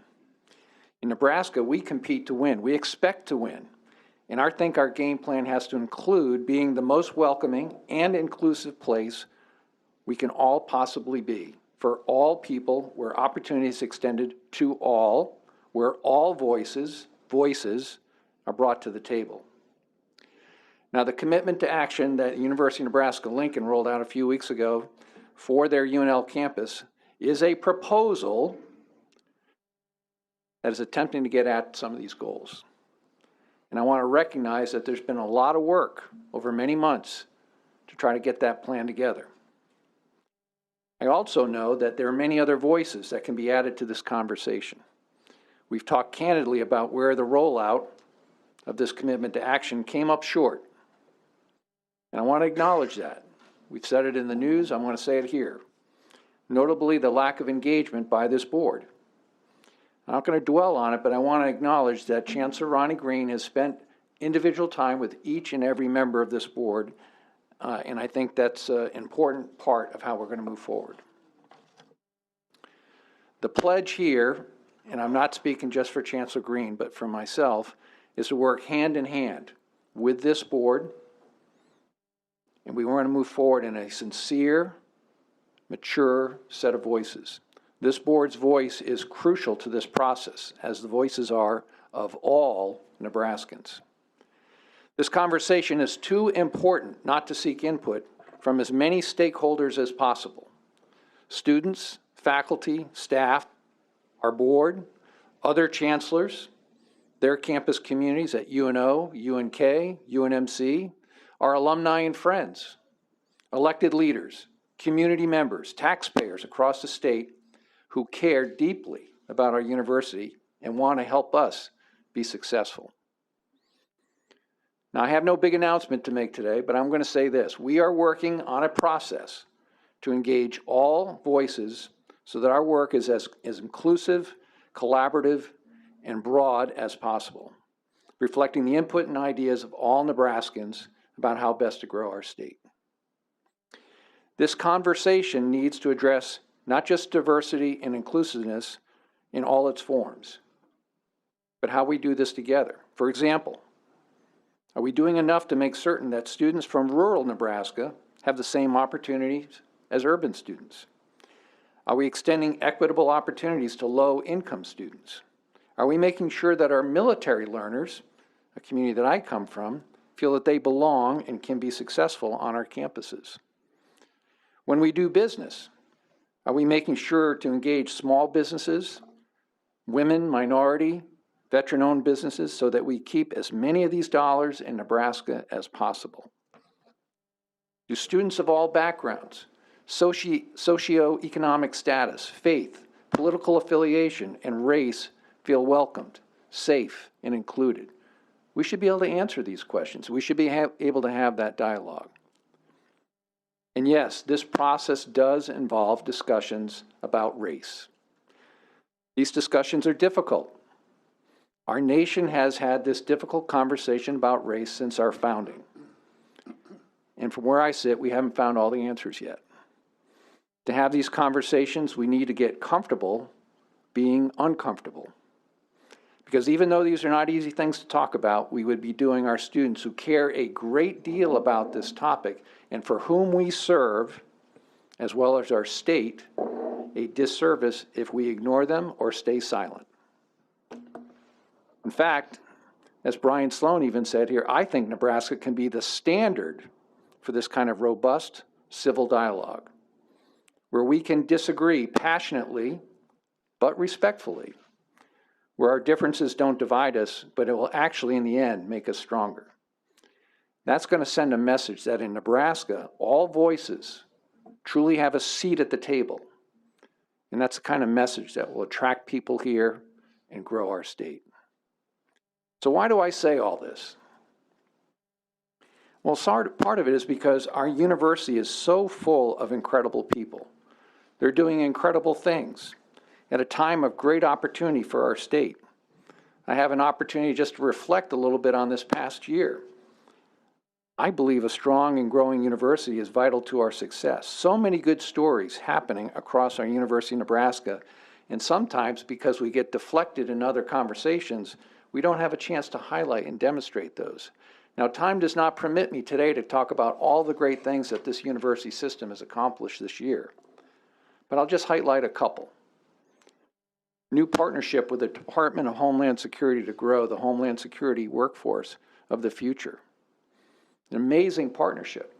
In Nebraska, we compete to win. We expect to win. And I think our game plan has to include being the most welcoming and inclusive place we can all possibly be for all people, where opportunity is extended to all, where all voices are brought to the table. Now, the commitment to action that University of Nebraska-Lincoln rolled out a few weeks ago for their UNL campus is a proposal that is attempting to get at some of these goals. And I want to recognize that there's been a lot of work over many months to try to get that plan together. I also know that there are many other voices that can be added to this conversation. We've talked candidly about where the rollout of this commitment to action came up short. And I want to acknowledge that. We've said it in the news, I want to say it here. Notably, the lack of engagement by this board. I'm not going to dwell on it, but I want to acknowledge that Chancellor Ronnie Green has spent individual time with each and every member of this board, and I think that's an important part of how we're going to move forward. The pledge here, and I'm not speaking just for Chancellor Green, but for myself, is to work hand in hand with this board, and we want to move forward in a sincere, mature set of voices. This board's voice is crucial to this process, as the voices are of all Nebraskans. This conversation is too important not to seek input from as many stakeholders as possible. Students, faculty, staff, our board, other chancellors, their campus communities at UNO, UNK, UNMC, our alumni and friends, elected leaders, community members, taxpayers across the state who care deeply about our university and want to help us be successful. Now, I have no big announcement to make today, but I'm going to say this. We are working on a process to engage all voices so that our work is as inclusive, collaborative, and broad as possible, reflecting the input and ideas of all Nebraskans about how best to grow our state. This conversation needs to address not just diversity and inclusiveness in all its forms, but how we do this together. For example, are we doing enough to make certain that students from rural Nebraska have the same opportunities as urban students? Are we extending equitable opportunities to low-income students? Are we making sure that our military learners, a community that I come from, feel that they belong and can be successful on our campuses? When we do business, are we making sure to engage small businesses, women, minority, veteran-owned businesses so that we keep as many of these dollars in Nebraska as possible? Do students of all backgrounds, socioeconomic status, faith, political affiliation, and race feel welcomed, safe, and included? We should be able to answer these questions. We should be able to have that dialogue. And yes, this process does involve discussions about race. These discussions are difficult. Our nation has had this difficult conversation about race since our founding. And from where I sit, we haven't found all the answers yet. To have these conversations, we need to get comfortable being uncomfortable. Because even though these are not easy things to talk about, we would be doing our students who care a great deal about this topic and for whom we serve, as well as our state, a disservice if we ignore them or stay silent. In fact, as Brian Sloan even said here, I think Nebraska can be the standard for this kind of robust civil dialogue, where we can disagree passionately but respectfully, where our differences don't divide us, but it will actually, in the end, make us stronger. That's going to send a message that in Nebraska, all voices truly have a seat at the table. And that's the kind of message that will attract people here and grow our state. So why do I say all this? Well, part of it is because our university is so full of incredible people. They're doing incredible things at a time of great opportunity for our state. I have an opportunity just to reflect a little bit on this past year. I believe a strong and growing university is vital to our success. So many good stories happening across our University of Nebraska, and sometimes because we get deflected in other conversations, we don't have a chance to highlight and demonstrate those. Now, time does not permit me today to talk about all the great things that this university system has accomplished this year, but I'll just highlight a couple. New partnership with the Department of Homeland Security to grow the Homeland Security workforce of the future. An amazing partnership.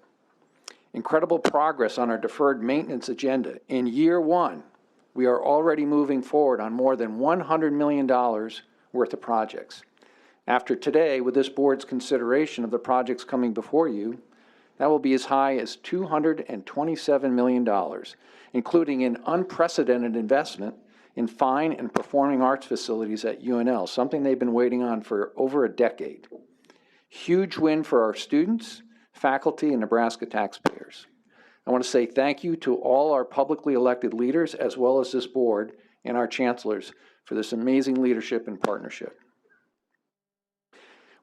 Incredible progress on our deferred maintenance agenda. In year one, we are already moving forward on more than $100 million worth of projects. After today, with this board's consideration of the projects coming before you, that will be as high as $227 million, including an unprecedented investment in fine and performing arts facilities at UNL, something they've been waiting on for over a decade. Huge win for our students, faculty, and Nebraska taxpayers. I want to say thank you to all our publicly elected leaders, as well as this board and our chancellors, for this amazing leadership and partnership.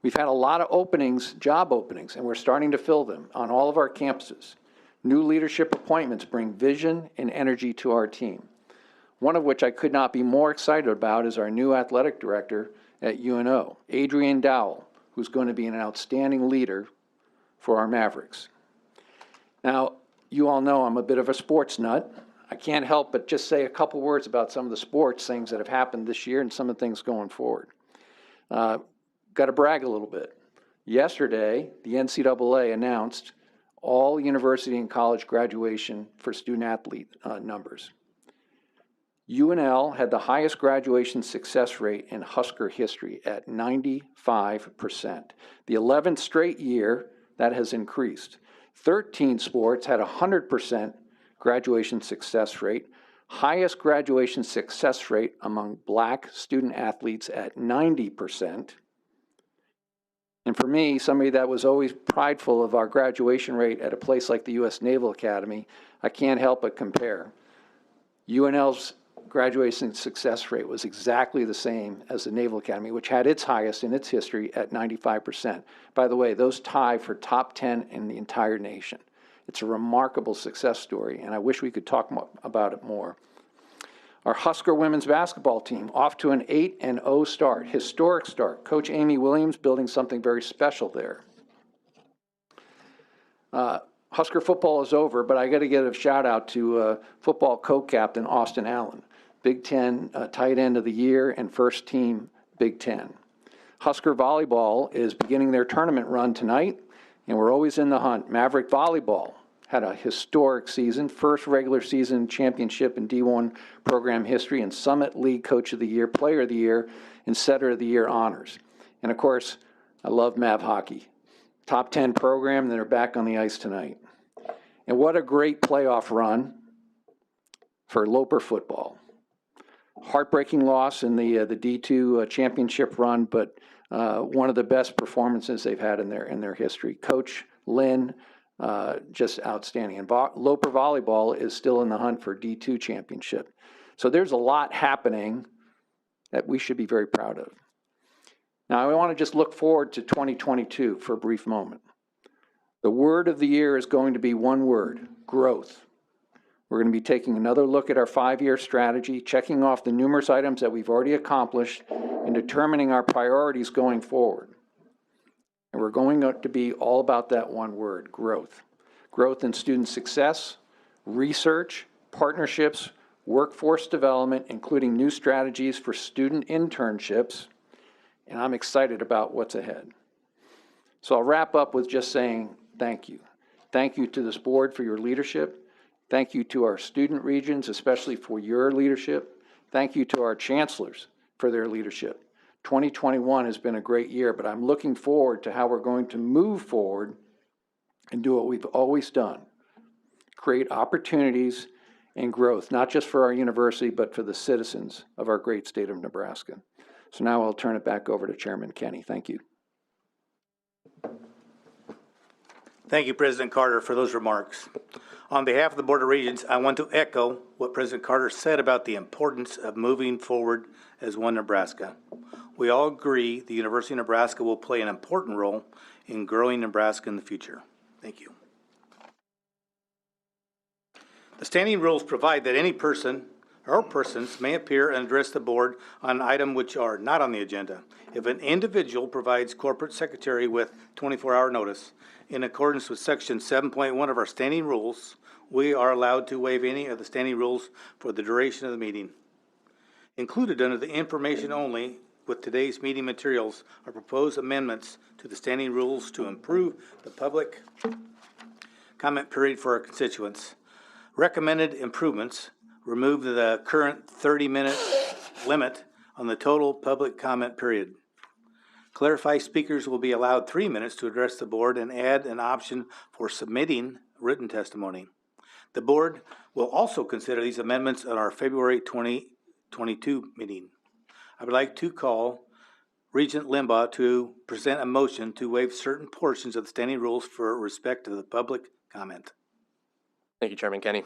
We've had a lot of openings, job openings, and we're starting to fill them on all of our campuses. New leadership appointments bring vision and energy to our team. One of which I could not be more excited about is our new athletic director at UNO, Adrian Dowell, who's going to be an outstanding leader for our Mavericks. Now, you all know I'm a bit of a sports nut. I can't help but just say a couple words about some of the sports things that have happened this year and some of the things going forward. Got to brag a little bit. Yesterday, the NCAA announced all university and college graduation for student-athlete numbers. UNL had the highest graduation success rate in Husker history at 95%. The 11th straight year that has increased. 13 sports had 100% graduation success rate, highest graduation success rate among black student athletes at 90%. And for me, somebody that was always prideful of our graduation rate at a place like the U.S. Naval Academy, I can't help but compare. UNL's graduation success rate was exactly the same as the Naval Academy, which had its highest in its history at 95%. By the way, those tie for top 10 in the entire nation. It's a remarkable success story, and I wish we could talk about it more. Our Husker women's basketball team off to an 8-0 start, historic start. Coach Amy Williams building something very special there. Husker football is over, but I got to give a shout out to football co-captain Austin Allen, Big Ten tight end of the year and first team Big Ten. Husker volleyball is beginning their tournament run tonight, and we're always in the hunt. Maverick volleyball had a historic season, first regular season championship in D1 program history, and Summit League Coach of the Year, Player of the Year, and Setter of the Year honors. And of course, I love Mav hockey. Top 10 program, and they're back on the ice tonight. And what a great playoff run for Loper football. Heartbreaking loss in the D2 championship run, but one of the best performances they've had in their history. Coach Lynn, just outstanding. And Loper volleyball is still in the hunt for D2 championship. So there's a lot happening that we should be very proud of. Now, I want to just look forward to 2022 for a brief moment. The word of the year is going to be one word: growth. We're going to be taking another look at our 5-year strategy, checking off the numerous items that we've already accomplished, and determining our priorities going forward. And we're going to be all about that one word: growth. Growth in student success, research, partnerships, workforce development, including new strategies for student internships, and I'm excited about what's ahead. So I'll wrap up with just saying thank you. Thank you to this board for your leadership. Thank you to our student regions, especially for your leadership. Thank you to our chancellors for their leadership. 2021 has been a great year, but I'm looking forward to how we're going to move forward and do what we've always done: create opportunities and growth, not just for our university, but for the citizens of our great state of Nebraska. So now I'll turn it back over to Chairman Kenny. Thank you. Thank you, President Carter, for those remarks. On behalf of the Board of Regents, I want to echo what President Carter said about the importance of moving forward as one Nebraska. We all agree the University of Nebraska will play an important role in growing Nebraska in the future. Thank you. The standing rules provide that any person or persons may appear and address the board on items which are not on the agenda. If an individual provides corporate secretary with 24-hour notice, in accordance with section 7.1 of our standing rules, we are allowed to waive any of the standing rules for the duration of the meeting. Included under the information only with today's meeting materials are proposed amendments to the standing rules to improve the public comment period for our constituents. Recommended improvements: remove the current 30-minute limit on the total public comment period. Clarify speakers will be allowed 3 minutes to address the board and add an option for submitting written testimony. The board will also consider these amendments at our February 2022 meeting. I would like to call Regent Limbaugh to present a motion to waive certain portions of the standing rules for respect to the public comment. Thank you, Chairman Kenny.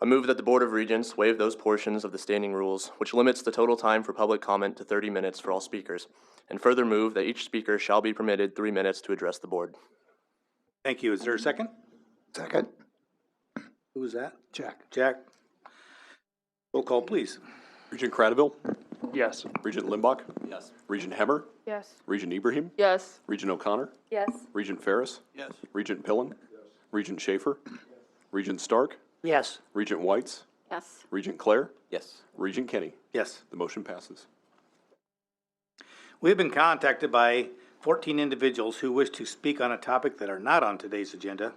I move that the Board of Regents waive those portions of the standing rules which limits the total time for public comment to 30 minutes for all speakers, and further move that each speaker shall be permitted 3 minutes to address the board. Thank you. Is there a second? Second. Who was that? Jack. Jack. Roll call, please. Regent Cradaville? Yes. Regent Limbach? Yes. Regent Hemmer? Yes. Regent Ibrahim? Yes. Regent O'Connor? Yes. Regent Ferris? Yes. Regent Pillen? Yes. Regent Schaefer? Regent Stark, Yes. Regent Whites, Yes. Regent Claire, Yes. Regent Kenny. Yes. The motion passes. We have been contacted by 14 individuals who wish to speak on a topic that are not on today's agenda.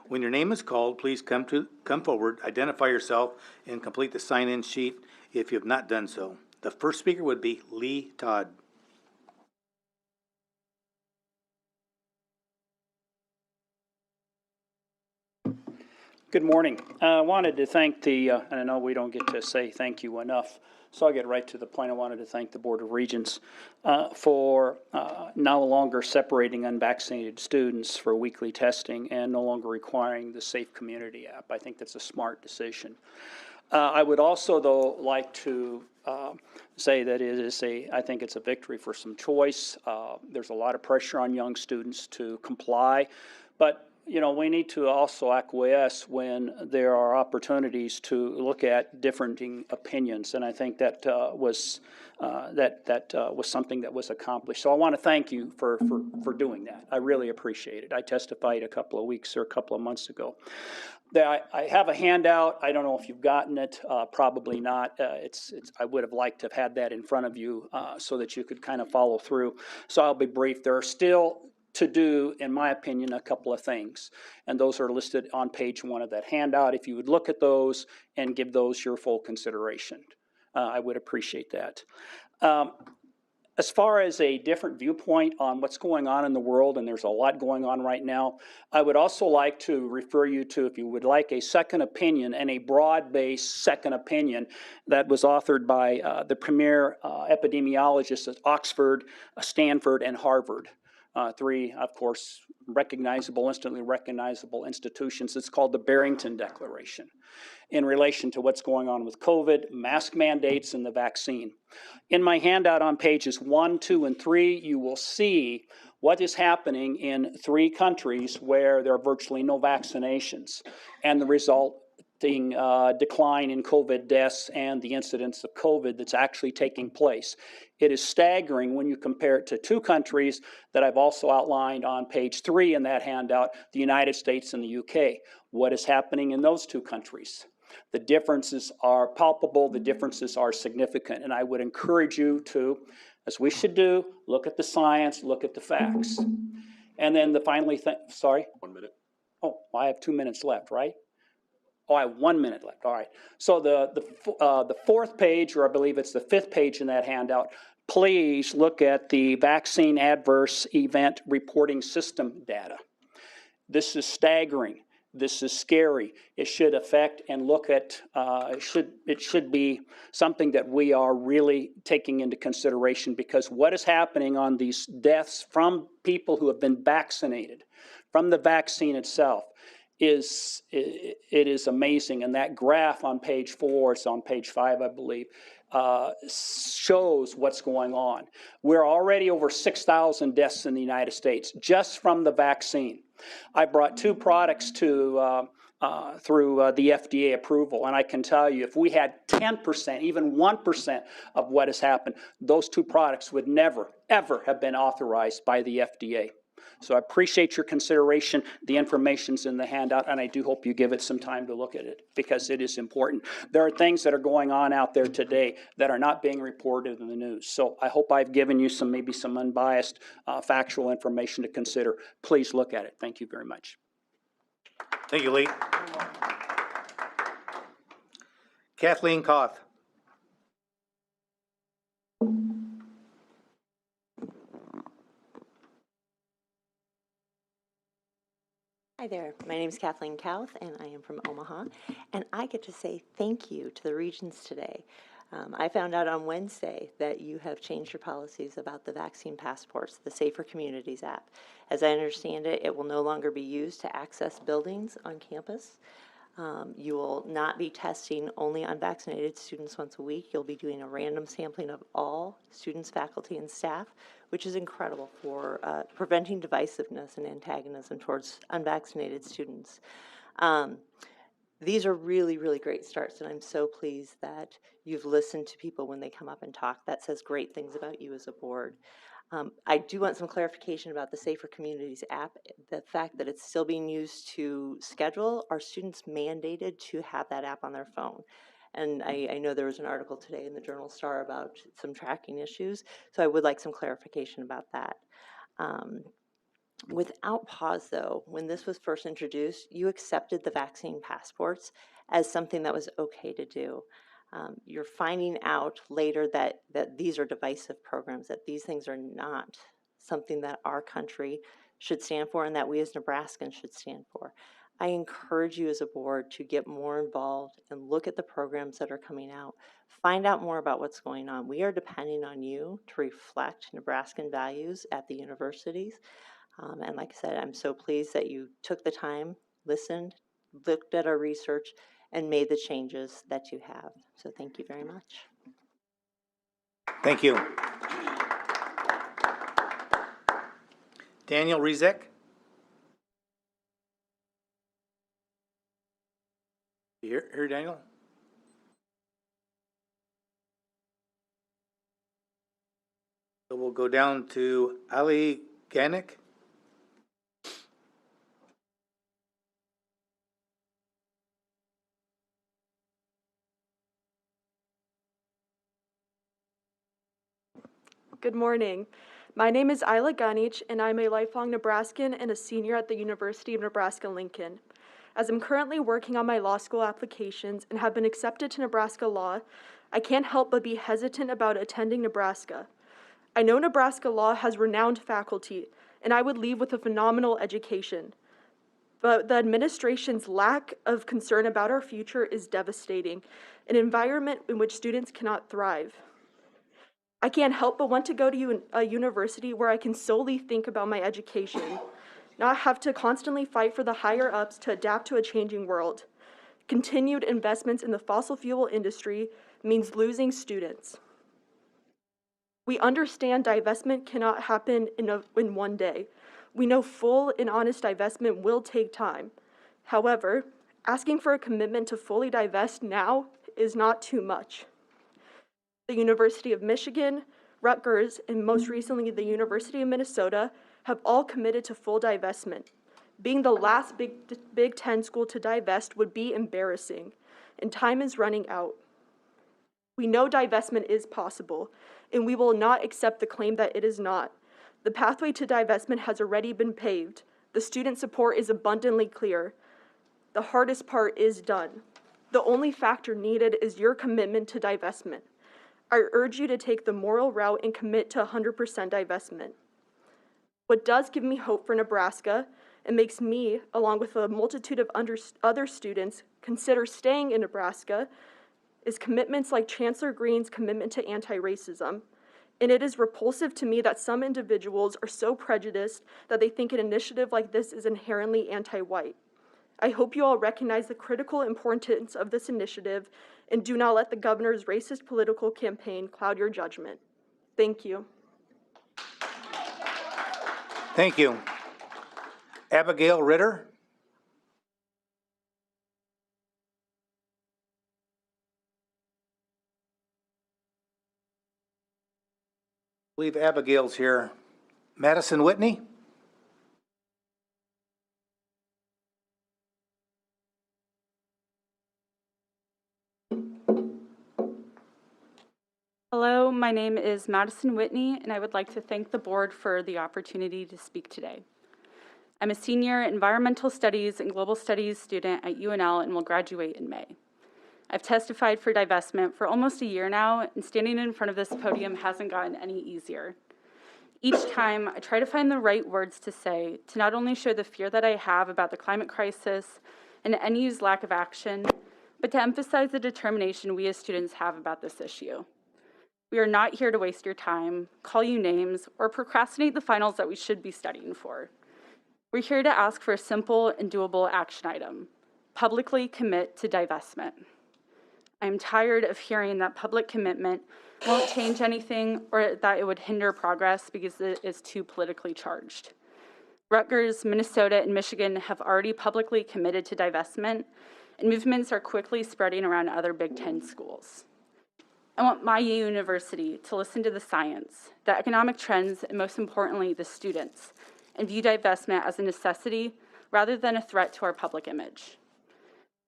When your name is called, please come forward, identify yourself, and complete the sign-in sheet if you have not done so. The first speaker would be Lee Todd. Good morning. I wanted to thank and I know we don't get to say thank you enough, so I'll get right to the point. I wanted to thank the Board of Regents for no longer separating unvaccinated students for weekly testing and no longer requiring the Safe Community app. I think that's a smart decision. I would also, though, like to say that I think it's a victory for some choice. There's a lot of pressure on young students to comply, but we need to also acquiesce when there are opportunities to look at differing opinions, and I think that was something that was accomplished. So I want to thank you for doing that. I really appreciate it. I testified a couple of months ago. I have a handout. I don't know if you've gotten it. Probably not. I would have liked to have had that in front of you so that you could kind of follow through. So I'll be brief. There are still to do, in my opinion, a couple of things, and those are listed on page 1 of that handout. If you would look at those and give those your full consideration, I would appreciate that. As far as a different viewpoint on what's going on in the world, and there's a lot going on right now, I would also like to refer you to, if you would like, a second opinion, and a broad-based second opinion that was authored by the premier epidemiologists at Oxford, Stanford, and Harvard. 3, of course, instantly recognizable institutions. It's called the Barrington Declaration in relation to what's going on with COVID, mask mandates, and the vaccine. In my handout on pages 1, 2, and 3, you will see what is happening in 3 countries where there are virtually no vaccinations, and the resulting decline in COVID deaths and the incidence of COVID that's actually taking place. It is staggering when you compare it to 2 countries that I've also outlined on page 3 in that handout, the United States and the UK. What is happening in those 2 countries? The differences are palpable, the differences are significant, and I would encourage you to, as we should do, look at the science, look at the facts. And then sorry? 1 minute. Oh, I have 2 minutes left, right? Oh, I have 1 minute left. All right. So the 4th page, or I believe it's the 5th page in that handout, please look at the vaccine adverse event reporting system data. This is staggering. This is scary. It should affect and look at, it should be something that we are really taking into consideration, because what is happening on these deaths from people who have been vaccinated, from the vaccine itself, it is amazing. And that graph on page 4, it's on page 5, I believe, shows what's going on. We're already over 6,000 deaths in the United States just from the vaccine. I brought 2 products through the FDA approval, and I can tell you, if we had 10%, even 1% of what has happened, those 2 products would never, ever have been authorized by the FDA. So I appreciate your consideration. The information's in the handout, and I do hope you give it some time to look at it, because it is important. There are things that are going on out there today that are not being reported in the news. So I hope I've given you maybe some unbiased, factual information to consider. Please look at it. Thank you very much. Thank you, Lee. Kathleen Koth. Hi there, my name is Kathleen Kauth, and I am from Omaha, and I get to say thank you to the Regents today. I found out on Wednesday that you have changed your policies about the vaccine passports, the Safer Communities app. As I understand it, it will no longer be used to access buildings on campus. You will not be testing only unvaccinated students once a week. You'll be doing a random sampling of all students, faculty, and staff, which is incredible for preventing divisiveness and antagonism towards unvaccinated students. these are really, really great starts, and I'm so pleased that you've listened to people when they come up and talk. That says great things about you as a board. I do want some clarification about the Safer Communities app. The fact that it's still being used to schedule, are students mandated to have that app on their phone? And I know there was an article today in the Journal Star about some tracking issues, so I would like some clarification about that. Without pause, though, when this was first introduced, you accepted the vaccine passports as something that was okay to do. You're finding out later that these are divisive programs, that these things are not something that our country should stand for and that we as Nebraskans should stand for. I encourage you as a board to get more involved and look at the programs that are coming out. Find out more about what's going on. We are depending on you to reflect Nebraskan values at the universities. And like I said, I'm so pleased that you took the time, listened, looked at our research, and made the changes that you have. So thank you very much. Thank you. Daniel Rezek. Here, Daniel. So we'll go down to Ali Ganik. Good morning. My name is Isla Ganich, and I'm a lifelong Nebraskan and a senior at the University of Nebraska-Lincoln. As I'm currently working on my law school applications and have been accepted to Nebraska law, I can't help but be hesitant about attending Nebraska. I know Nebraska law has renowned faculty, and I would leave with a phenomenal education. But the administration's lack of concern about our future is devastating, an environment in which students cannot thrive. I can't help but want to go to a university where I can solely think about my education, not have to constantly fight for the higher ups to adapt to a changing world. Continued investments in the fossil fuel industry means losing students. We understand divestment cannot happen in one day. We know full and honest divestment will take time. However, asking for a commitment to fully divest now is not too much. The University of Michigan, Rutgers, and most recently the University of Minnesota have all committed to full divestment. Being the last Big Ten school to divest would be embarrassing, and time is running out. We know divestment is possible, and we will not accept the claim that it is not. The pathway to divestment has already been paved. The student support is abundantly clear. The hardest part is done. The only factor needed is your commitment to divestment. I urge you to take the moral route and commit to 100% divestment. What does give me hope for Nebraska and makes me, along with a multitude of other students, consider staying in Nebraska is commitments like Chancellor Green's commitment to anti-racism. And it is repulsive to me that some individuals are so prejudiced that they think an initiative like this is inherently anti-white. I hope you all recognize the critical importance of this initiative and do not let the governor's racist political campaign cloud your judgment. Thank you. Thank you. Abigail Ritter. I believe Abigail's here. Madison Whitney. Hello, my name is Madison Whitney, and I would like to thank the board for the opportunity to speak today. I'm a senior environmental studies and global studies student at UNL and will graduate in May. I've testified for divestment for almost a year now, and standing in front of this podium hasn't gotten any easier. Each time, I try to find the right words to say to not only show the fear that I have about the climate crisis and NU's lack of action, but to emphasize the determination we as students have about this issue. We are not here to waste your time, call you names, or procrastinate the finals that we should be studying for. We're here to ask for a simple and doable action item: publicly commit to divestment. I'm tired of hearing that public commitment won't change anything or that it would hinder progress because it is too politically charged. Rutgers, Minnesota, and Michigan have already publicly committed to divestment, and movements are quickly spreading around other Big Ten schools. I want my university to listen to the science, the economic trends, and most importantly, the students, and view divestment as a necessity rather than a threat to our public image.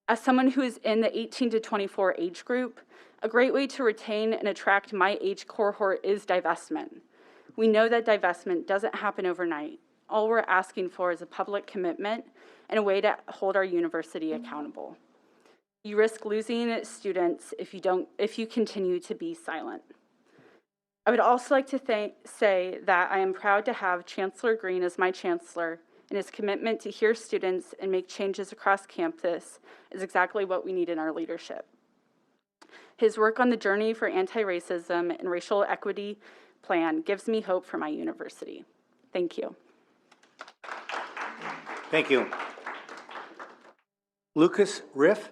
As someone who is in the 18 to 24 age group, a great way to retain and attract my age cohort is divestment. We know that divestment doesn't happen overnight. All we're asking for is a public commitment and a way to hold our university accountable. You risk losing students if you continue to be silent. I would also like to say that I am proud to have Chancellor Green as my chancellor, and his commitment to hear students and make changes across campus is exactly what we need in our leadership. His work on the Journey for Anti-Racism and Racial Equity plan gives me hope for my university. Thank you. Thank you. Lucas Riff.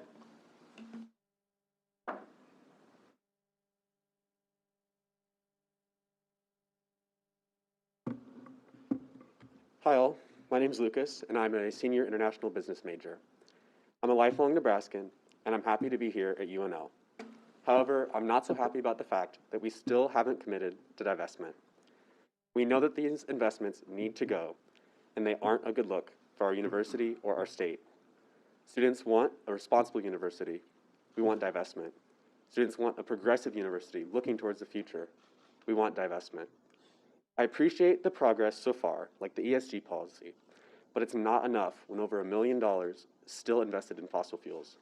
Hi all, my name is Lucas and I'm a senior international business major. I'm a lifelong Nebraskan and I'm happy to be here at UNL. However, I'm not so happy about the fact that we still haven't committed to divestment. We know that these investments need to go and they aren't a good look for our university or our state. Students want a responsible university. We want divestment. Students want a progressive university looking towards the future. We want divestment. I appreciate the progress so far, like the ESG policy, but it's not enough when over $1 million is still invested in fossil fuels.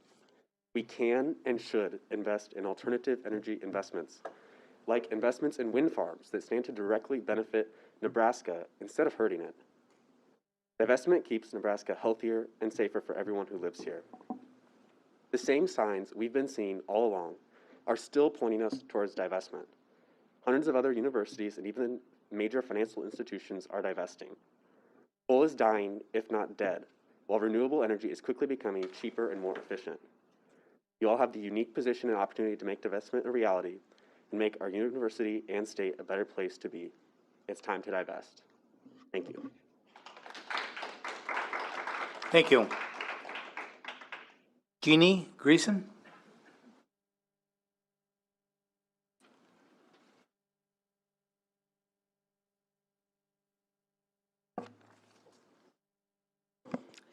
We can and should invest in alternative energy investments, like investments in wind farms that stand to directly benefit Nebraska instead of hurting it. Divestment keeps Nebraska healthier and safer for everyone who lives here. The same signs we've been seeing all along are still pointing us towards divestment. Hundreds of other universities and even major financial institutions are divesting. Coal is dying, if not dead, while renewable energy is quickly becoming cheaper and more efficient. You all have the unique position and opportunity to make divestment a reality and make our university and state a better place to be. It's time to divest. Thank you. Thank you. Jeannie Greason.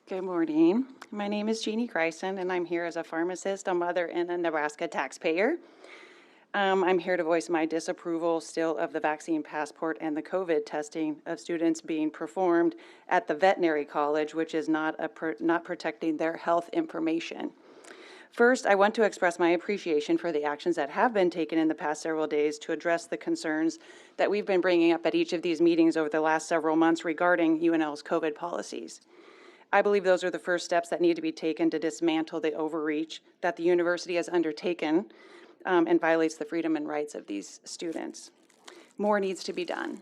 Good morning. My name is Jeannie Greisen, and I'm here as a pharmacist, a mother, and a Nebraska taxpayer. I'm here to voice my disapproval still of the vaccine passport and the COVID testing of students being performed at the veterinary college, which is not protecting their health information. First, I want to express my appreciation for the actions that have been taken in the past several days to address the concerns that we've been bringing up at each of these meetings over the last several months regarding UNL's COVID policies. I believe those are the first steps that need to be taken to dismantle the overreach that the university has undertaken and violates the freedom and rights of these students. More needs to be done.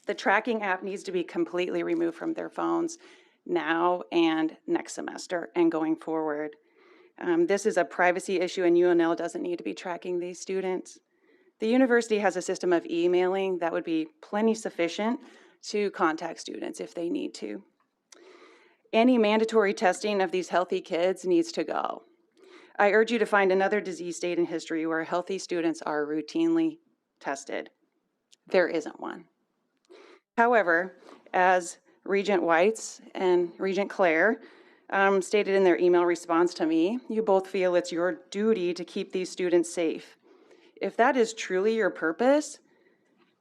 The tracking app needs to be completely removed from their phones now and next semester and going forward. This is a privacy issue, and UNL doesn't need to be tracking these students. The university has a system of emailing that would be plenty sufficient to contact students if they need to. Any mandatory testing of these healthy kids needs to go. I urge you to find another disease state in history where healthy students are routinely tested. There isn't one. However, as Regent Whites and Regent Claire stated in their email response to me, you both feel it's your duty to keep these students safe. If that is truly your purpose,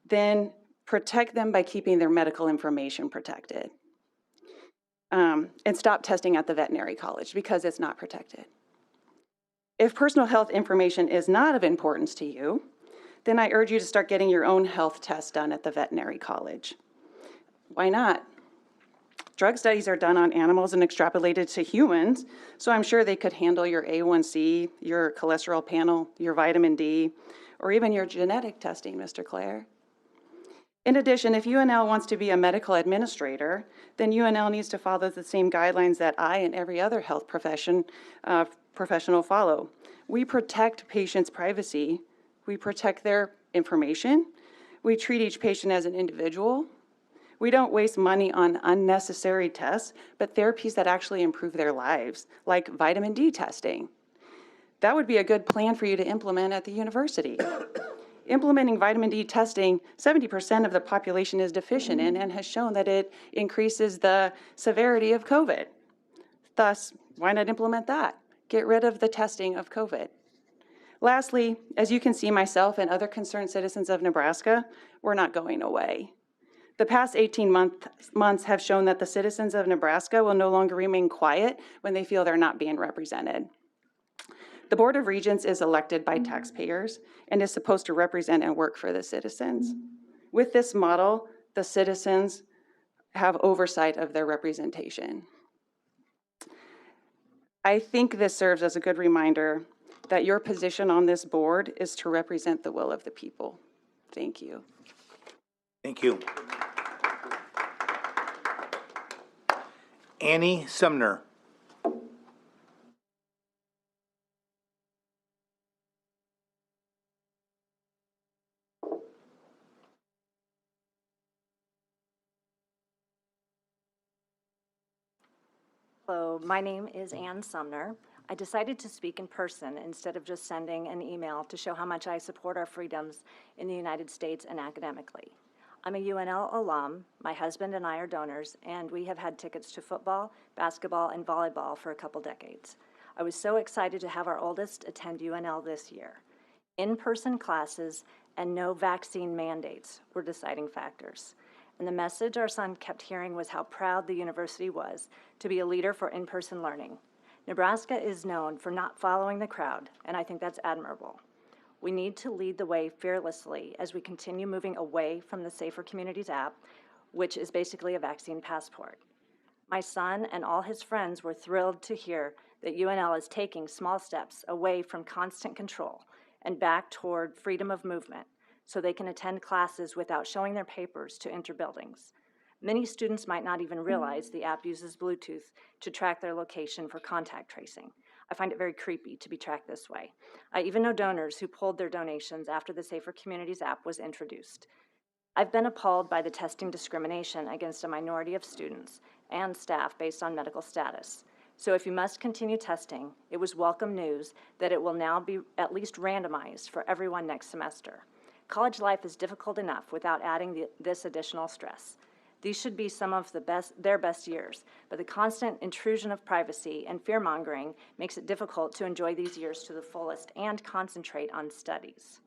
then protect them by keeping their medical information protected. And stop testing at the veterinary college because it's not protected. If personal health information is not of importance to you, then I urge you to start getting your own health tests done at the veterinary college. Why not? Drug studies are done on animals and extrapolated to humans, so I'm sure they could handle your A1C, your cholesterol panel, your vitamin D, or even your genetic testing, Mr. Clare. In addition, if UNL wants to be a medical administrator, then UNL needs to follow the same guidelines that I and every other health professional follow. We protect patients' privacy. We protect their information. We treat each patient as an individual. We don't waste money on unnecessary tests, but therapies that actually improve their lives, like vitamin D testing. That would be a good plan for you to implement at the university. Implementing vitamin D testing, 70% of the population is deficient in and has shown that it increases the severity of COVID. Thus, why not implement that? Get rid of the testing of COVID. Lastly, as you can see, myself and other concerned citizens of Nebraska, we're not going away. The past 18 months have shown that the citizens of Nebraska will no longer remain quiet when they feel they're not being represented. The Board of Regents is elected by taxpayers and is supposed to represent and work for the citizens. With this model, the citizens have oversight of their representation. I think this serves as a good reminder that your position on this board is to represent the will of the people. Thank you. Thank you. Annie Sumner. Hello, my name is Ann Sumner. I decided to speak in person instead of just sending an email to show how much I support our freedoms in the United States and academically. I'm a UNL alum, my husband and I are donors, and we have had tickets to football, basketball, and volleyball for a couple decades. I was so excited to have our oldest attend UNL this year. In-person classes and no vaccine mandates were deciding factors. And the message our son kept hearing was how proud the university was to be a leader for in-person learning. Nebraska is known for not following the crowd, and I think that's admirable. We need to lead the way fearlessly as we continue moving away from the Safer Communities app, which is basically a vaccine passport. My son and all his friends were thrilled to hear that UNL is taking small steps away from constant control and back toward freedom of movement, so they can attend classes without showing their papers to enter buildings. Many students might not even realize the app uses Bluetooth to track their location for contact tracing. I find it very creepy to be tracked this way. I even know donors who pulled their donations after the Safer Communities app was introduced. I've been appalled by the testing discrimination against a minority of students and staff based on medical status. So if you must continue testing, it was welcome news that it will now be at least randomized for everyone next semester. College life is difficult enough without adding this additional stress. These should be some of their best years, but the constant intrusion of privacy and fear-mongering makes it difficult to enjoy these years to the fullest and concentrate on studies.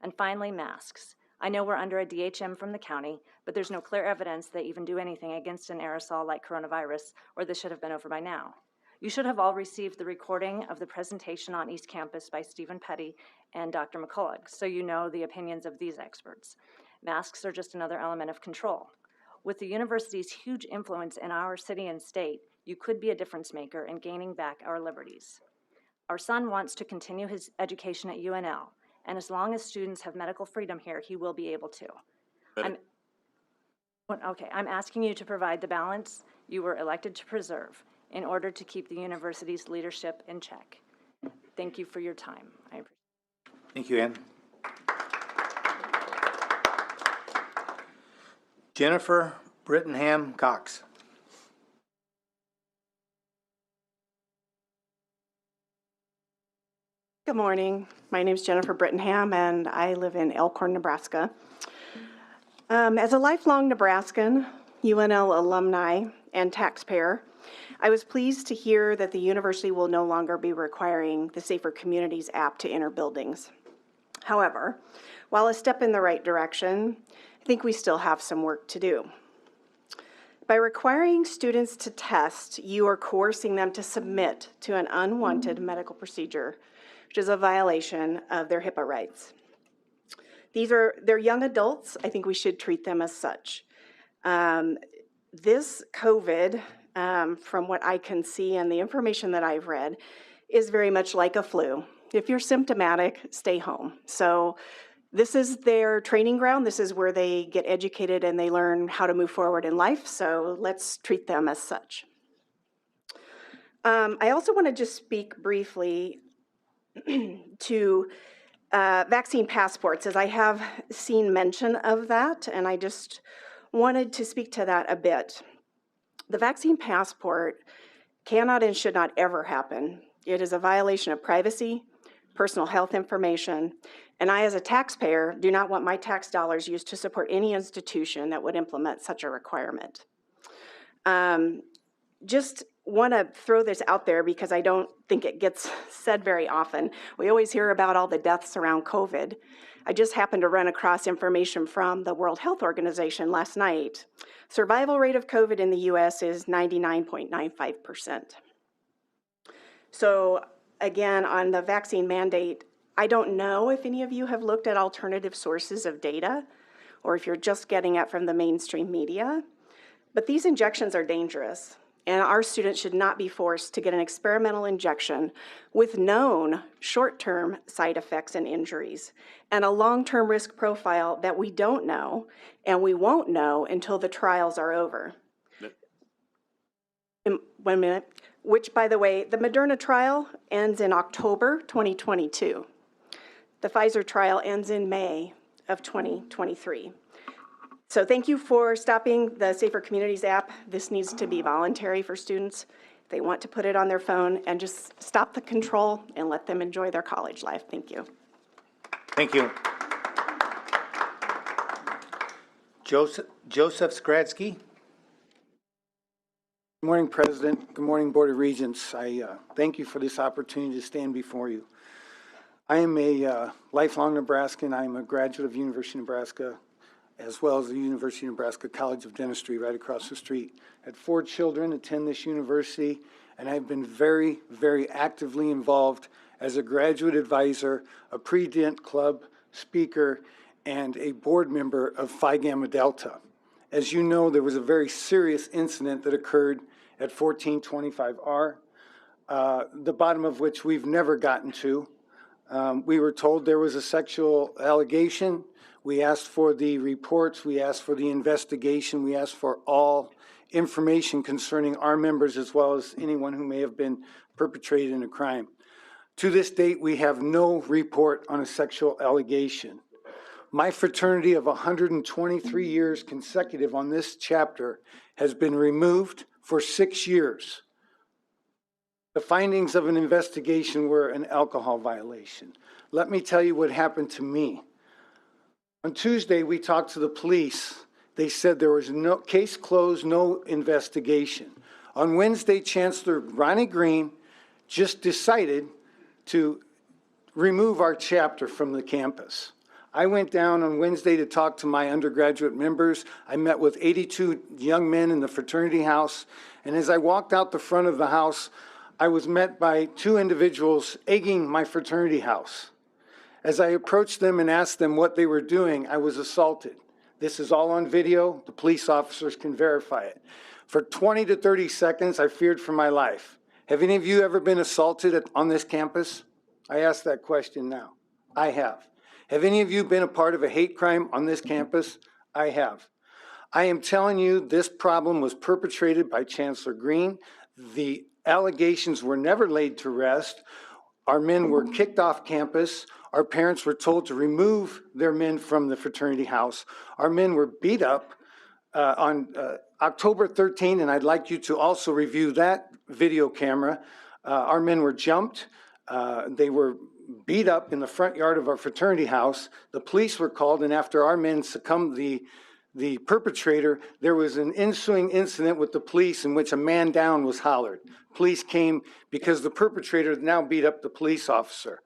And finally, masks. I know we're under a DHM from the county, but there's no clear evidence they even do anything against an aerosol like coronavirus, or this should have been over by now. You should have all received the recording of the presentation on East Campus by Stephen Petty and Dr. McCullough, so you know the opinions of these experts. Masks are just another element of control. With the university's huge influence in our city and state, you could be a difference maker in gaining back our liberties. Our son wants to continue his education at UNL, and as long as students have medical freedom here, he will be able to. I'm asking you to provide the balance you were elected to preserve in order to keep the university's leadership in check. Thank you for your time. I appreciate it. Thank you, Ann. Jennifer Brittenham Cox. Good morning. My name is Jennifer Brittenham, and I live in Elkhorn, Nebraska. As a lifelong Nebraskan, UNL alumni, and taxpayer, I was pleased to hear that the university will no longer be requiring the Safer Communities app to enter buildings. However, while a step in the right direction, I think we still have some work to do. By requiring students to test, you are coercing them to submit to an unwanted medical procedure, which is a violation of their HIPAA rights. They're young adults. I think we should treat them as such. This COVID, from what I can see and the information that I've read, is very much like a flu. If you're symptomatic, stay home. So this is their training ground. This is where they get educated and they learn how to move forward in life. So let's treat them as such. I also want to just speak briefly to vaccine passports, as I have seen mention of that, and I just wanted to speak to that a bit. The vaccine passport cannot and should not ever happen. It is a violation of privacy, personal health information, and I, as a taxpayer, do not want my tax dollars used to support any institution that would implement such a requirement. Just want to throw this out there because I don't think it gets said very often. We always hear about all the deaths around COVID. I just happened to run across information from the World Health Organization last night. Survival rate of COVID in the US is 99.95%. So again, on the vaccine mandate, I don't know if any of you have looked at alternative sources of data or if you're just getting it from the mainstream media, but these injections are dangerous. And our students should not be forced to get an experimental injection with known short-term side effects and injuries and a long-term risk profile that we don't know and we won't know until the trials are over. 1 minute. Which, by the way, the Moderna trial ends in October 2022. The Pfizer trial ends in May of 2023. So thank you for stopping the Safer Communities app. This needs to be voluntary for students. They want to put it on their phone, and just stop the control and let them enjoy their college life. Thank you. Thank you. Joseph Skradsky. Good morning, President. Good morning, Board of Regents. I thank you for this opportunity to stand before you. I am a lifelong Nebraskan. I am a graduate of University of Nebraska, as well as the University of Nebraska College of Dentistry right across the street. I had 4 children attend this university, and I've been very, very actively involved as a graduate advisor, a pre-dent club speaker, and a board member of Phi Gamma Delta. As you know, there was a very serious incident that occurred at 1425R, the bottom of which we've never gotten to. We were told there was a sexual allegation. We asked for the reports, we asked for the investigation, we asked for all information concerning our members as well as anyone who may have been perpetrated in a crime. To this date, we have no report on a sexual allegation. My fraternity of 123 years consecutive on this chapter has been removed for 6 years. The findings of an investigation were an alcohol violation. Let me tell you what happened to me. On Tuesday, we talked to the police. They said there was no case closed, no investigation. On Wednesday, Chancellor Ronnie Green just decided to remove our chapter from the campus. I went down on Wednesday to talk to my undergraduate members. I met with 82 young men in the fraternity house. And as I walked out the front of the house, I was met by 2 individuals egging my fraternity house. As I approached them and asked them what they were doing, I was assaulted. This is all on video. The police officers can verify it. For 20 to 30 seconds, I feared for my life. Have any of you ever been assaulted on this campus? I ask that question now. I have. Have any of you been a part of a hate crime on this campus? I have. I am telling you, this problem was perpetrated by Chancellor Green. The allegations were never laid to rest. Our men were kicked off campus. Our parents were told to remove their men from the fraternity house. Our men were beat up on October 13, and I'd like you to also review that video camera. Our men were jumped. They were beat up in the front yard of our fraternity house. The police were called, and after our men succumbed the perpetrator, there was an ensuing incident with the police in which a man down was hollered. Police came because the perpetrator now beat up the police officer.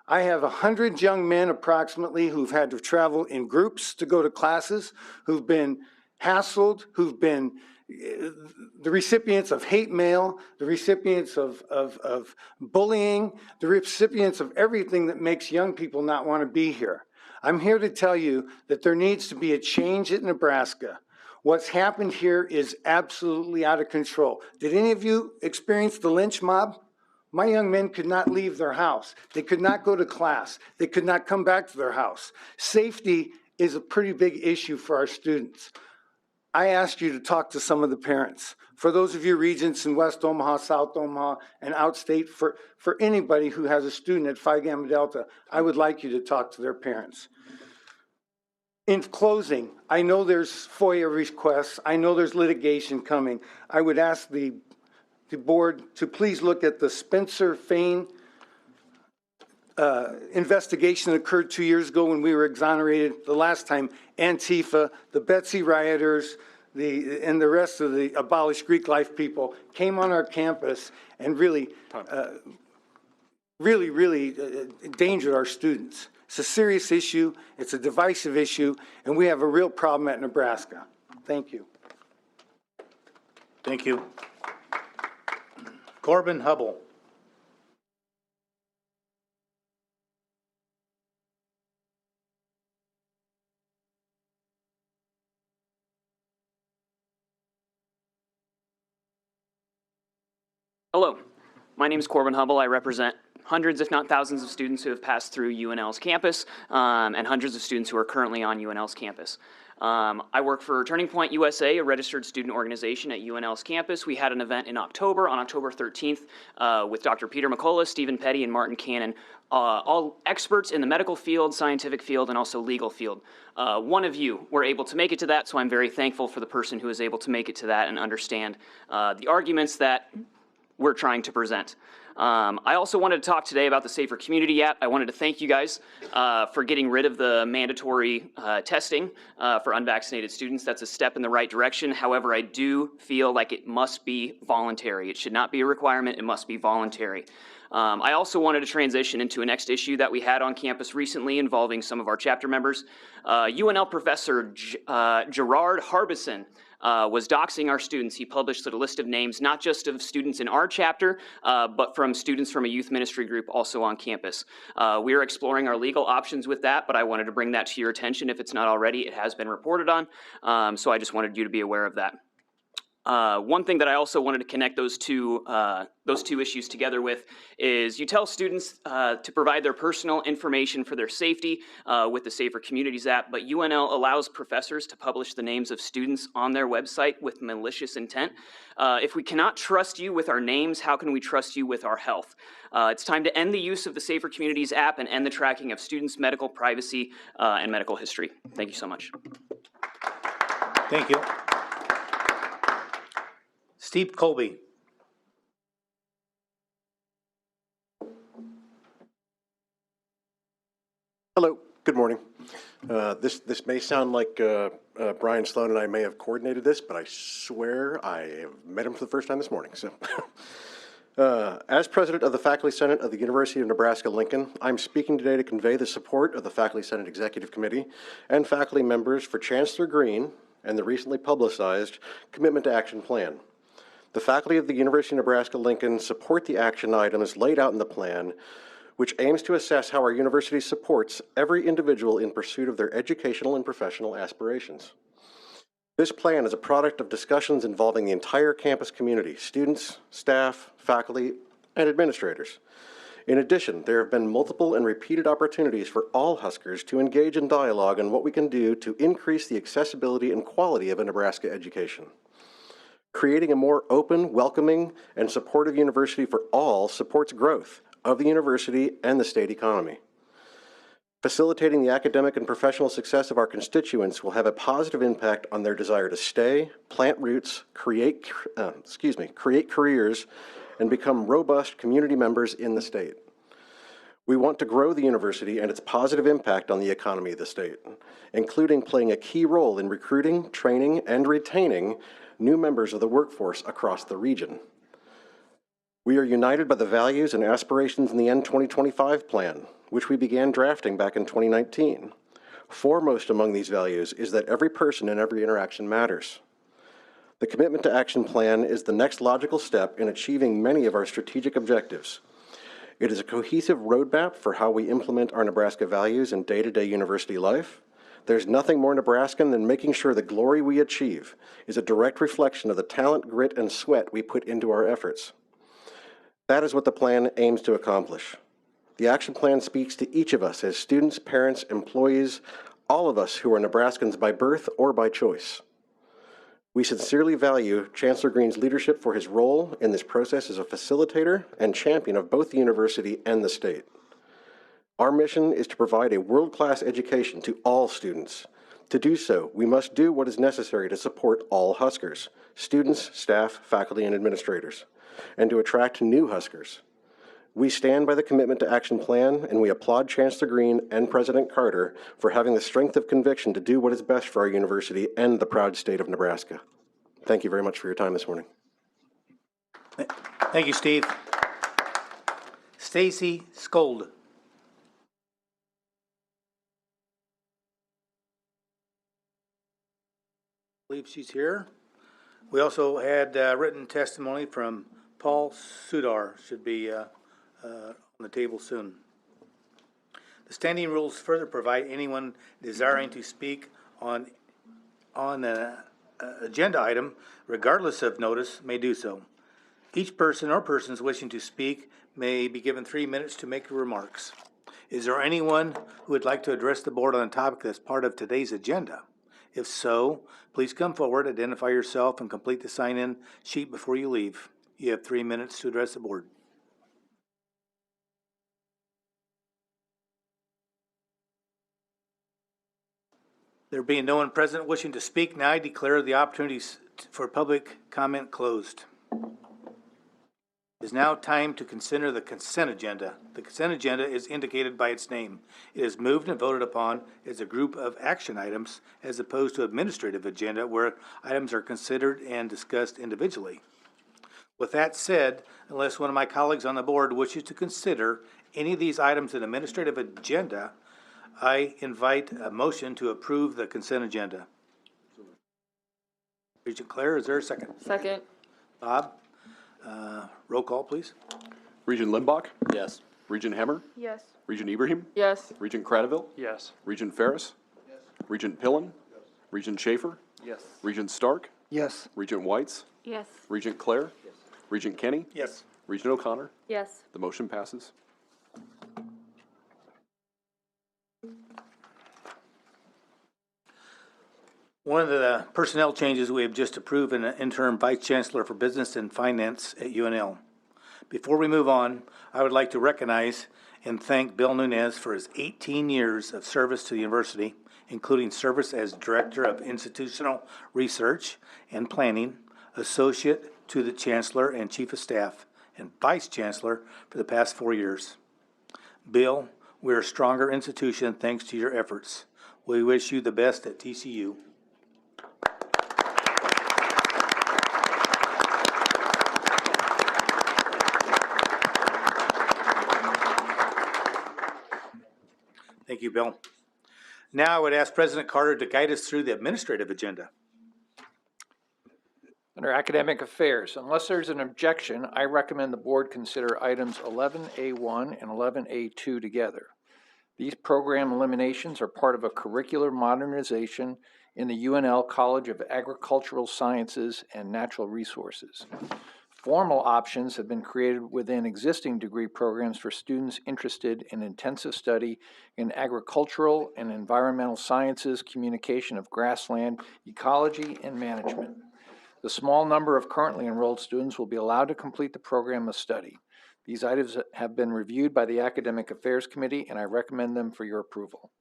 I have 100 young men approximately who've had to travel in groups to go to classes, who've been hassled, who've been the recipients of hate mail, the recipients of bullying, the recipients of everything that makes young people not want to be here. I'm here to tell you that there needs to be a change at Nebraska. What's happened here is absolutely out of control. Did any of you experience the lynch mob? My young men could not leave their house. They could not go to class. They could not come back to their house. Safety is a pretty big issue for our students. I asked you to talk to some of the parents. For those of you regents in West Omaha, South Omaha, and outstate, for anybody who has a student at Phi Gamma Delta, I would like you to talk to their parents. In closing, I know there's FOIA requests. I know there's litigation coming. I would ask the board to please look at the Spencer Fain investigation that occurred 2 years ago when we were exonerated the last time. Antifa, the Betsy rioters, and the rest of the abolished Greek life people came on our campus and really endangered our students. It's a serious issue, it's a divisive issue, and we have a real problem at Nebraska. Thank you. Thank you. Corbin Hubbell. Hello, my name is Corbin Hubbell. I represent hundreds, if not thousands, of students who have passed through UNL's campus and hundreds of students who are currently on UNL's campus. I work for Turning Point USA, a registered student organization at UNL's campus. We had an event in October, on October 13th, with Dr. Peter McCullough, Stephen Petty, and Martin Cannon, all experts in the medical field, scientific field, and also legal field. One of you were able to make it to that, so I'm very thankful for the person who was able to make it to that and understand the arguments that we're trying to present. I also wanted to talk today about the Safer Community app. I wanted to thank you guys for getting rid of the mandatory testing for unvaccinated students. That's a step in the right direction. However, I do feel like it must be voluntary. It should not be a requirement. It must be voluntary. I also wanted to transition into a next issue that we had on campus recently involving some of our chapter members. UNL professor Gerard Harbison was doxing our students. He published a list of names, not just of students in our chapter, but from students from a youth ministry group also on campus. We are exploring our legal options with that, but I wanted to bring that to your attention if it's not already. It has been reported on, so I just wanted you to be aware of that. One thing that I also wanted to connect those two issues together with is you tell students to provide their personal information for their safety with the Safer Communities app, but UNL allows professors to publish the names of students on their website with malicious intent. If we cannot trust you with our names, how can we trust you with our health? It's time to end the use of the Safer Communities app and end the tracking of students' medical privacy and medical history. Thank you so much. Thank you. Steve Colby. Hello, good morning. This may sound like Brian Sloan and I may have coordinated this, but I swear I have met him for the first time this morning. So, as president of the Faculty Senate of the University of Nebraska-Lincoln, I'm speaking today to convey the support of the Faculty Senate Executive Committee and faculty members for Chancellor Green and the recently publicized Commitment to Action Plan. The faculty of the University of Nebraska-Lincoln support the action items laid out in the plan, which aims to assess how our university supports every individual in pursuit of their educational and professional aspirations. This plan is a product of discussions involving the entire campus community, students, staff, faculty, and administrators. In addition, there have been multiple and repeated opportunities for all Huskers to engage in dialogue on what we can do to increase the accessibility and quality of a Nebraska education. Creating a more open, welcoming, and supportive university for all supports growth of the university and the state economy. Facilitating the academic and professional success of our constituents will have a positive impact on their desire to stay, plant roots, create careers, and become robust community members in the state. We want to grow the university and its positive impact on the economy of the state, including playing a key role in recruiting, training, and retaining new members of the workforce across the region. We are united by the values and aspirations in the End 2025 plan, which we began drafting back in 2019. Foremost among these values is that every person and every interaction matters. The Commitment to Action Plan is the next logical step in achieving many of our strategic objectives. It is a cohesive roadmap for how we implement our Nebraska values in day-to-day university life. There's nothing more Nebraskan than making sure the glory we achieve is a direct reflection of the talent, grit, and sweat we put into our efforts. That is what the plan aims to accomplish. The action plan speaks to each of us as students, parents, employees, all of us who are Nebraskans by birth or by choice. We sincerely value Chancellor Green's leadership for his role in this process as a facilitator and champion of both the university and the state. Our mission is to provide a world-class education to all students, To do so, we must do what is necessary to support all Huskers, students, staff, faculty, and administrators, and to attract new Huskers. We stand by the Commitment to Action Plan, and we applaud Chancellor Green and President Carter for having the strength of conviction to do what is best for our university and the proud state of Nebraska. Thank you very much for your time this morning. Thank you, Steve. Stacy Skold. I believe she's here. We also had written testimony from Paul Sudar, should be on the table soon. The standing rules further provide anyone desiring to speak on an agenda item, regardless of notice, may do so. Each person or persons wishing to speak may be given 3 minutes to make remarks. Is there anyone who would like to address the board on a topic that's part of today's agenda? If so, please come forward, identify yourself, and complete the sign-in sheet before you leave. You have 3 minutes to address the board. There being no one present wishing to speak, now I declare the opportunities for public comment closed. It is now time to consider the consent agenda. The consent agenda is indicated by its name. It is moved and voted upon as a group of action items as opposed to administrative agenda where items are considered and discussed individually. With that said, unless one of my colleagues on the board wishes to consider any of these items in administrative agenda, I invite a motion to approve the consent agenda. Regent Claire, is there a second? Second. Bob? Roll call, please. Regent Limbach? Yes. Regent Hemmer? Yes. Regent Ibrahim? Yes. Regent Cradaville? Yes. Regent Ferris? Yes. Regent Pillen? Yes. Regent Schaefer? Yes. Regent Stark? Yes. Regent Whites? Yes. Regent Claire? Yes. Regent Kenny? Yes. Regent O'Connor? Yes. The motion passes. One of the personnel changes we have just approved an interim vice chancellor for business and finance at UNL. Before we move on, I would like to recognize and thank Bill Nunez for his 18 years of service to the university, including service as director of institutional research and planning, associate to the chancellor and chief of staff, and vice chancellor for the past 4 years. Bill, we're a stronger institution thanks to your efforts. We wish you the best at TCU. Thank you, Bill. Now I would ask President Carter to guide us through the administrative agenda. Under Academic Affairs, unless there's an objection, I recommend the board consider items 11A1 and 11A2 together. These program eliminations are part of a curricular modernization in the UNL College of Agricultural Sciences and Natural Resources. Formal options have been created within existing degree programs for students interested in intensive study in agricultural and environmental sciences, communication of grassland, ecology, and management. The small number of currently enrolled students will be allowed to complete the program of study. These items have been reviewed by the Academic Affairs Committee, and I recommend them for your approval.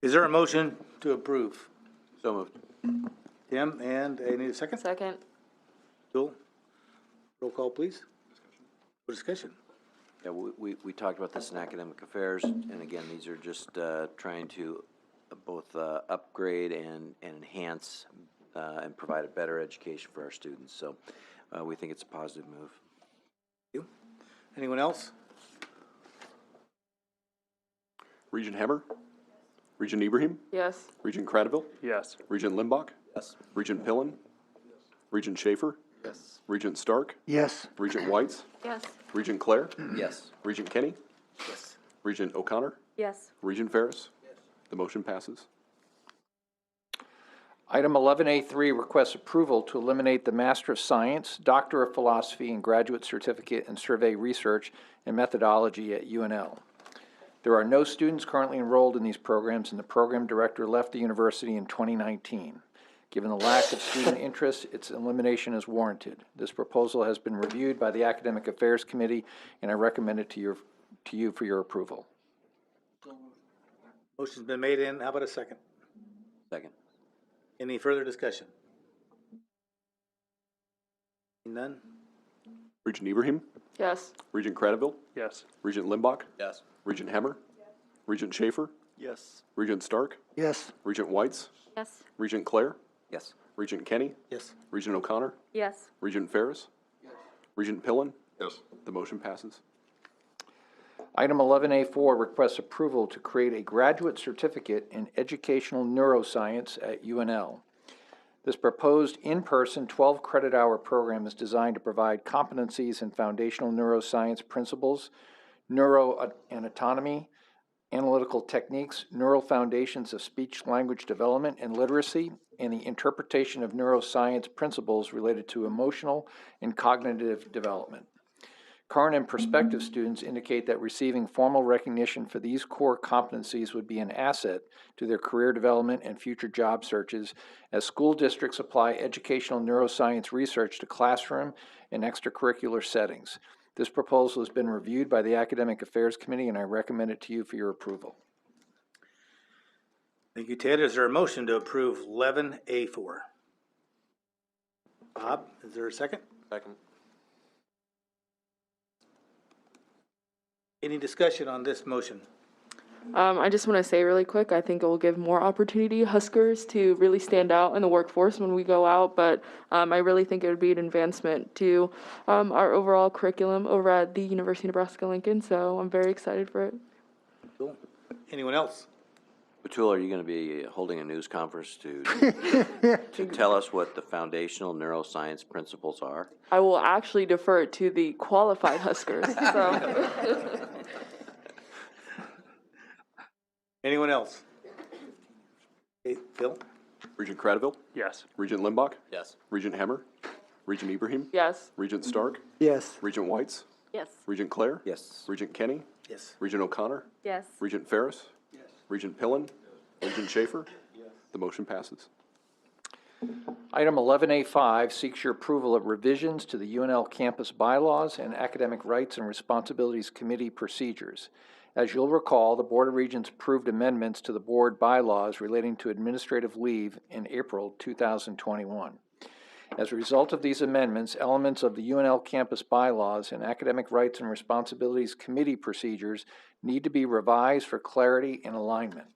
Is there a motion to approve? So moved. Tim, and I need a second? Second. Cool. Roll call, please. For discussion. Yeah, we talked about this in Academic Affairs, and again, these are just trying to both upgrade and enhance and provide a better education for our students. So we think it's a positive move. Thank you. Anyone else? Regent Hemmer? Regent Ibrahim? Yes. Regent Cradaville? Yes. Regent Limbach? Yes. Regent Pillen? Yes. Regent Schaefer? Yes. Regent Stark? Yes. Regent Whites? Yes. Regent Claire? Yes. Regent Kenny? Yes. Regent O'Connor? Yes. Regent Ferris? Yes. The motion passes. Item 11A3 requests approval to eliminate the Master of Science, Doctor of Philosophy, and Graduate Certificate in Survey Research and Methodology at UNL. There are no students currently enrolled in these programs, and the program director left the university in 2019. Given the lack of student interest, its elimination is warranted. This proposal has been reviewed by the Academic Affairs Committee, and I recommend it to you for your approval. Motion's been made in. How about a second? Second. Any further discussion? None? Regent Ibrahim? Yes. Regent Cradaville? Yes. Regent Limbach? Yes. Regent Hemmer? Regent Schaefer? Yes. Regent Stark? Yes. Regent Whites? Yes. Regent Clare? Yes. Regent Kenny? Yes. Regent O'Connor? Yes. Regent Ferris? Regent Pillen? Yes. The motion passes. Item 11A4 requests approval to create a graduate certificate in educational neuroscience at UNL. This proposed in-person 12-credit-hour program is designed to provide competencies in foundational neuroscience principles, neuro and autonomy, analytical techniques, neural foundations of speech-language development and literacy, and the interpretation of neuroscience principles related to emotional and cognitive development. Current and prospective students indicate that receiving formal recognition for these core competencies would be an asset to their career development and future job searches as school districts apply educational neuroscience research to classroom and extracurricular settings. This proposal has been reviewed by the Academic Affairs Committee, and I recommend it to you for your approval. Thank you, Ted. Is there a motion to approve 11A4? Bob, is there a second? Second. Any discussion on this motion? I just want to say really quick, I think it will give more opportunity Huskers to really stand out in the workforce when we go out, but I really think it would be an advancement to our overall curriculum over at the University of Nebraska-Lincoln, so I'm very excited for it. Cool. Anyone else? Batul, are you going to be holding a news conference to tell us what the foundational neuroscience principles are? I will actually defer it to the qualified Huskers, so. Anyone else? Hey, Phil? Regent Cradaville? Yes. Regent Limbach? Yes. Regent Hemmer? Regent Ibrahim? Yes. Regent Stark? Yes. Regent Whites? Yes. Regent Clare? Yes. Regent Kenny? Yes. Regent O'Connor? Yes. Regent Ferris? Regent Pillen? Regent Schaefer? The motion passes. Item 11A5 seeks your approval of revisions to the UNL campus bylaws and Academic Rights and Responsibilities Committee procedures. As you'll recall, the Board of Regents approved amendments to the board bylaws relating to administrative leave in April 2021. As a result of these amendments, elements of the UNL campus bylaws and Academic Rights and Responsibilities Committee procedures need to be revised for clarity and alignment.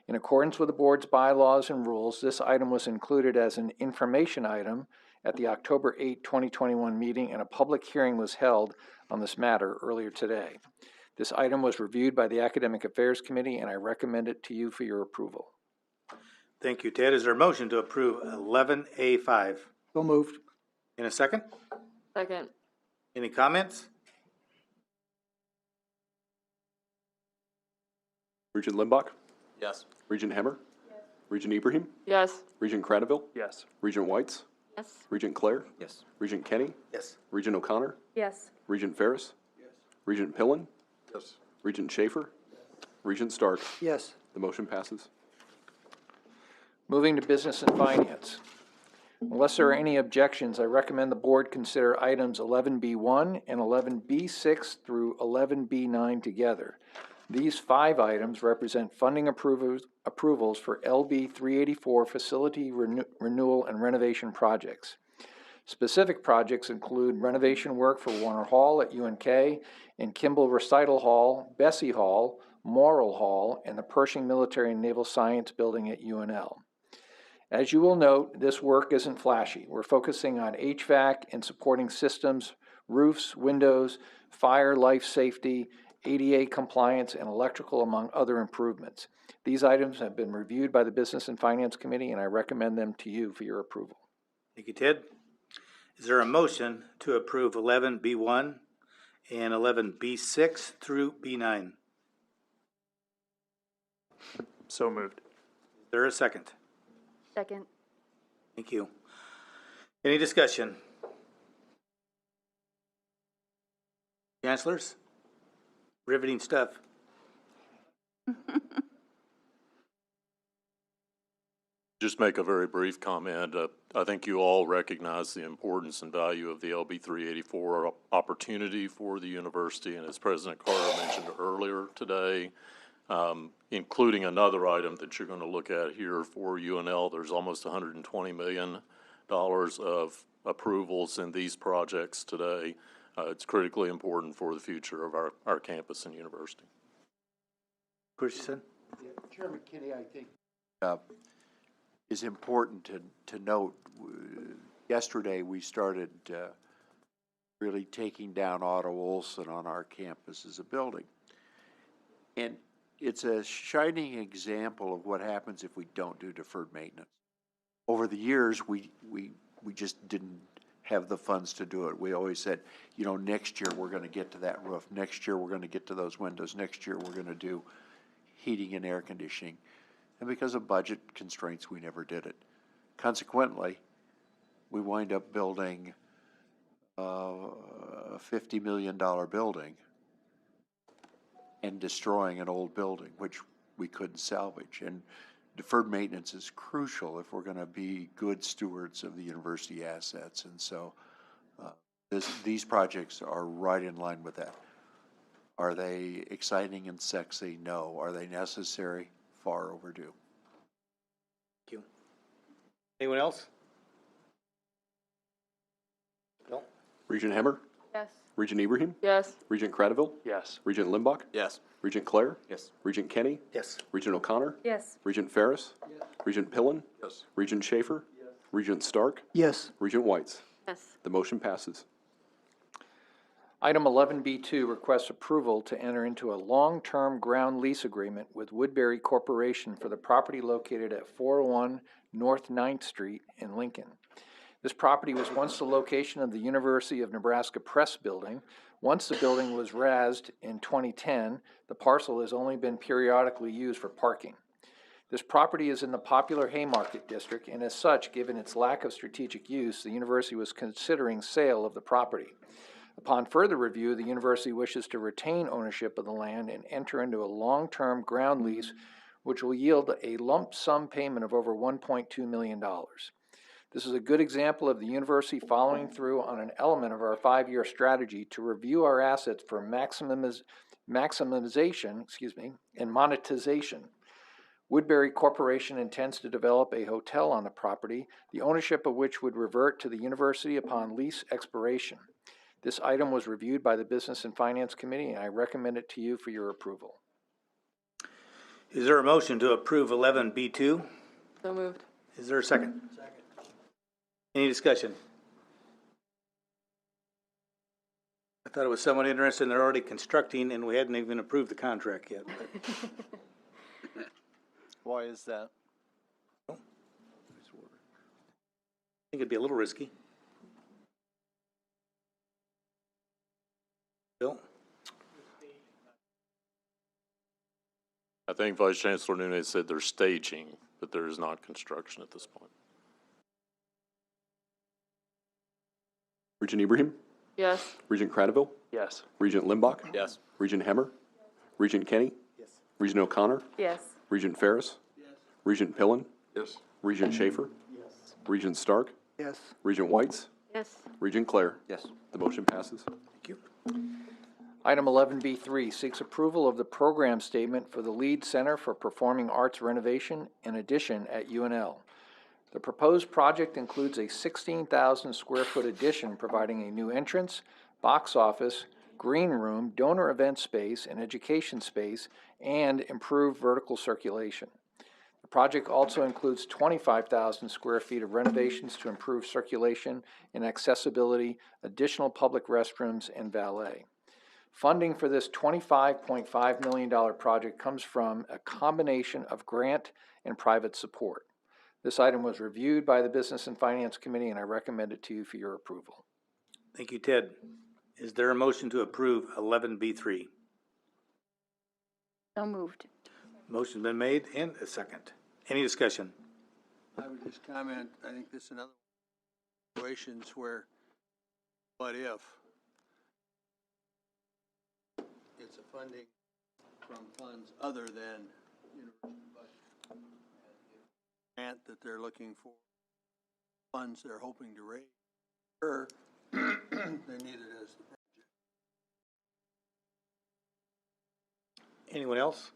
In accordance with the board's bylaws and rules, this item was included as an information item at the October 8, 2021 meeting, and a public hearing was held on this matter earlier today. This item was reviewed by the Academic Affairs Committee, and I recommend it to you for your approval. Thank you, Ted. Is there a motion to approve 11A5? So moved. In a second? Second. Any comments? Regent Limbach? Yes. Regent Hemmer? Regent Ibrahim? Yes. Regent Cradaville? Yes. Regent Whites? Yes. Regent Clare? Yes. Regent Kenny? Yes. Regent O'Connor? Yes. Regent Ferris? Regent Pillen? Yes. Regent Schaefer? Regent Stark? Yes. The motion passes. Moving to Business and Finance. Unless there are any objections, I recommend the board consider items 11B1 and 11B6 through 11B9 together. These 5 items represent funding approvals for LB 384 facility renewal and renovation projects. Specific projects include renovation work for Varner Hall at UNK and Kimball Recital Hall, Bessie Hall, Morrill Hall, and the Pershing Military and Naval Science Building at UNL. As you will note, this work isn't flashy. We're focusing on HVAC and supporting systems, roofs, windows, fire, life safety, ADA compliance, and electrical, among other improvements. These items have been reviewed by the Business and Finance Committee, and I recommend them to you for your approval. Thank you, Ted. Is there a motion to approve 11B1 and 11B6 through B9? So moved. Is there a second? Second. Thank you. Any discussion? Chancellors? Riveting stuff. Just make a very brief comment. I think you all recognize the importance and value of the LB 384 opportunity for the university, and as President Carter mentioned earlier today, including another item that you're going to look at here for UNL. There's almost $120 million of approvals in these projects today. It's critically important for the future of our campus and university. Christensen? Chairman Kinney, I think is important to note. Yesterday we started really taking down Otto Olson on our campus as a building. And it's a shining example of what happens if we don't do deferred maintenance. Over the years, we just didn't have the funds to do it. We always said, you know, next year we're going to get to that roof. Next year we're going to get to those windows. Next year we're going to do heating and air conditioning. And because of budget constraints, we never did it. Consequently, we wind up building a $50 million building and destroying an old building, which we couldn't salvage. And deferred maintenance is crucial if we're going to be good stewards of the university assets. And so these projects are right in line with that. Are they exciting and sexy? No. Are they necessary? Far overdue. Thank you. Anyone else? Bill? Regent Hemmer? Yes. Regent Ibrahim? Yes. Regent Cradaville? Yes. Regent Limbach? Yes. Regent Clare? Yes. Regent Kenny? Yes. Regent O'Connor? Yes. Regent Ferris? Yes. Regent Pillen? Yes. Regent Schaefer? Yes. Regent Stark? Yes. Regent Whites? Yes. The motion passes. Item 11B2 requests approval to enter into a long-term ground lease agreement with Woodbury Corporation for the property located at 401 North 9th Street in Lincoln. This property was once the location of the University of Nebraska Press Building. Once the building was razed in 2010, the parcel has only been periodically used for parking. This property is in the popular Haymarket District, and as such, given its lack of strategic use, the university was considering sale of the property. Upon further review, the university wishes to retain ownership of the land and enter into a long-term ground lease, which will yield a lump sum payment of over $1.2 million. This is a good example of the university following through on an element of our 5-year strategy to review our assets for maximization and monetization. Woodbury Corporation intends to develop a hotel on the property, the ownership of which would revert to the university upon lease expiration. This item was reviewed by the Business and Finance Committee, and I recommend it to you for your approval. Is there a motion to approve 11B2? So moved. Is there a second? Second. Any discussion? I thought it was someone interested, and they're already constructing, and we hadn't even approved the contract yet. Why is that? I think it'd be a little risky. Bill? I think Vice Chancellor Nunes said they're staging, but there is not construction at this point. Regent Ibrahim? Yes. Regent Cradaville? Yes. Regent Limbach? Yes. Regent Hemmer? Regent Kenny? Yes. Regent O'Connor? Yes. Regent Ferris? Yes. Regent Pillen? Yes. Regent Schaefer? Yes. Regent Stark? Yes. Regent Whites? Yes. Regent Clare? Yes. The motion passes. Thank you. Item 11B3 seeks approval of the program statement for the Lead Center for Performing Arts Renovation and Addition at UNL. The proposed project includes a 16,000 square foot addition providing a new entrance, box office, green room, donor event space, and education space, and improved vertical circulation. The project also includes 25,000 square feet of renovations to improve circulation and accessibility, additional public restrooms, and valet. Funding for this $25.5 million project comes from a combination of grant and private support. This item was reviewed by the Business and Finance Committee, and I recommend it to you for your approval. Thank you, Ted. Is there a motion to approve 11B3? So moved. Motion's been made and a second. Any discussion? I would just comment, I think this is another situations where, what if it's a funding from funds other than university budget, grant that they're looking for, funds they're hoping to raise, or they need it as the project. Anyone else?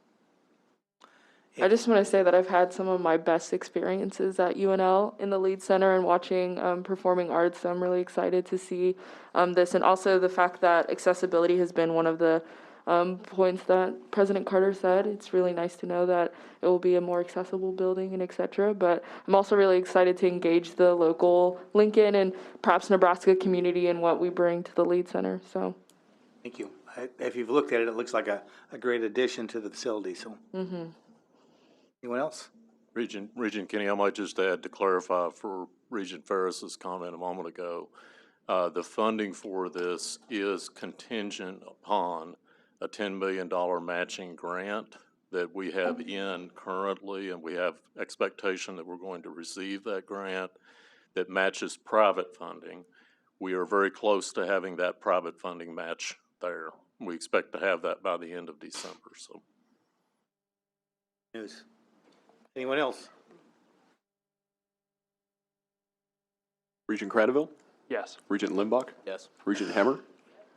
I just want to say that I've had some of my best experiences at UNL in the Lead Center and watching performing arts. So I'm really excited to see this, and also the fact that accessibility has been one of the points that President Carter said. It's really nice to know that it will be a more accessible building and et cetera. But I'm also really excited to engage the local Lincoln and perhaps Nebraska community in what we bring to the Lead Center. So. Thank you. If you've looked at it, it looks like a great addition to the facility, so. Anyone else? Regent Kenny, I might just add to clarify for Regent Ferris's comment a moment ago, the funding for this is contingent upon a $10 million matching grant that we have in currently, and we have expectation that we're going to receive that grant that matches private funding. We are very close to having that private funding match there. We expect to have that by the end of December. So, news. Anyone else? Regent Cradaville? Yes. Regent Limbach? Yes. Regent Hemmer?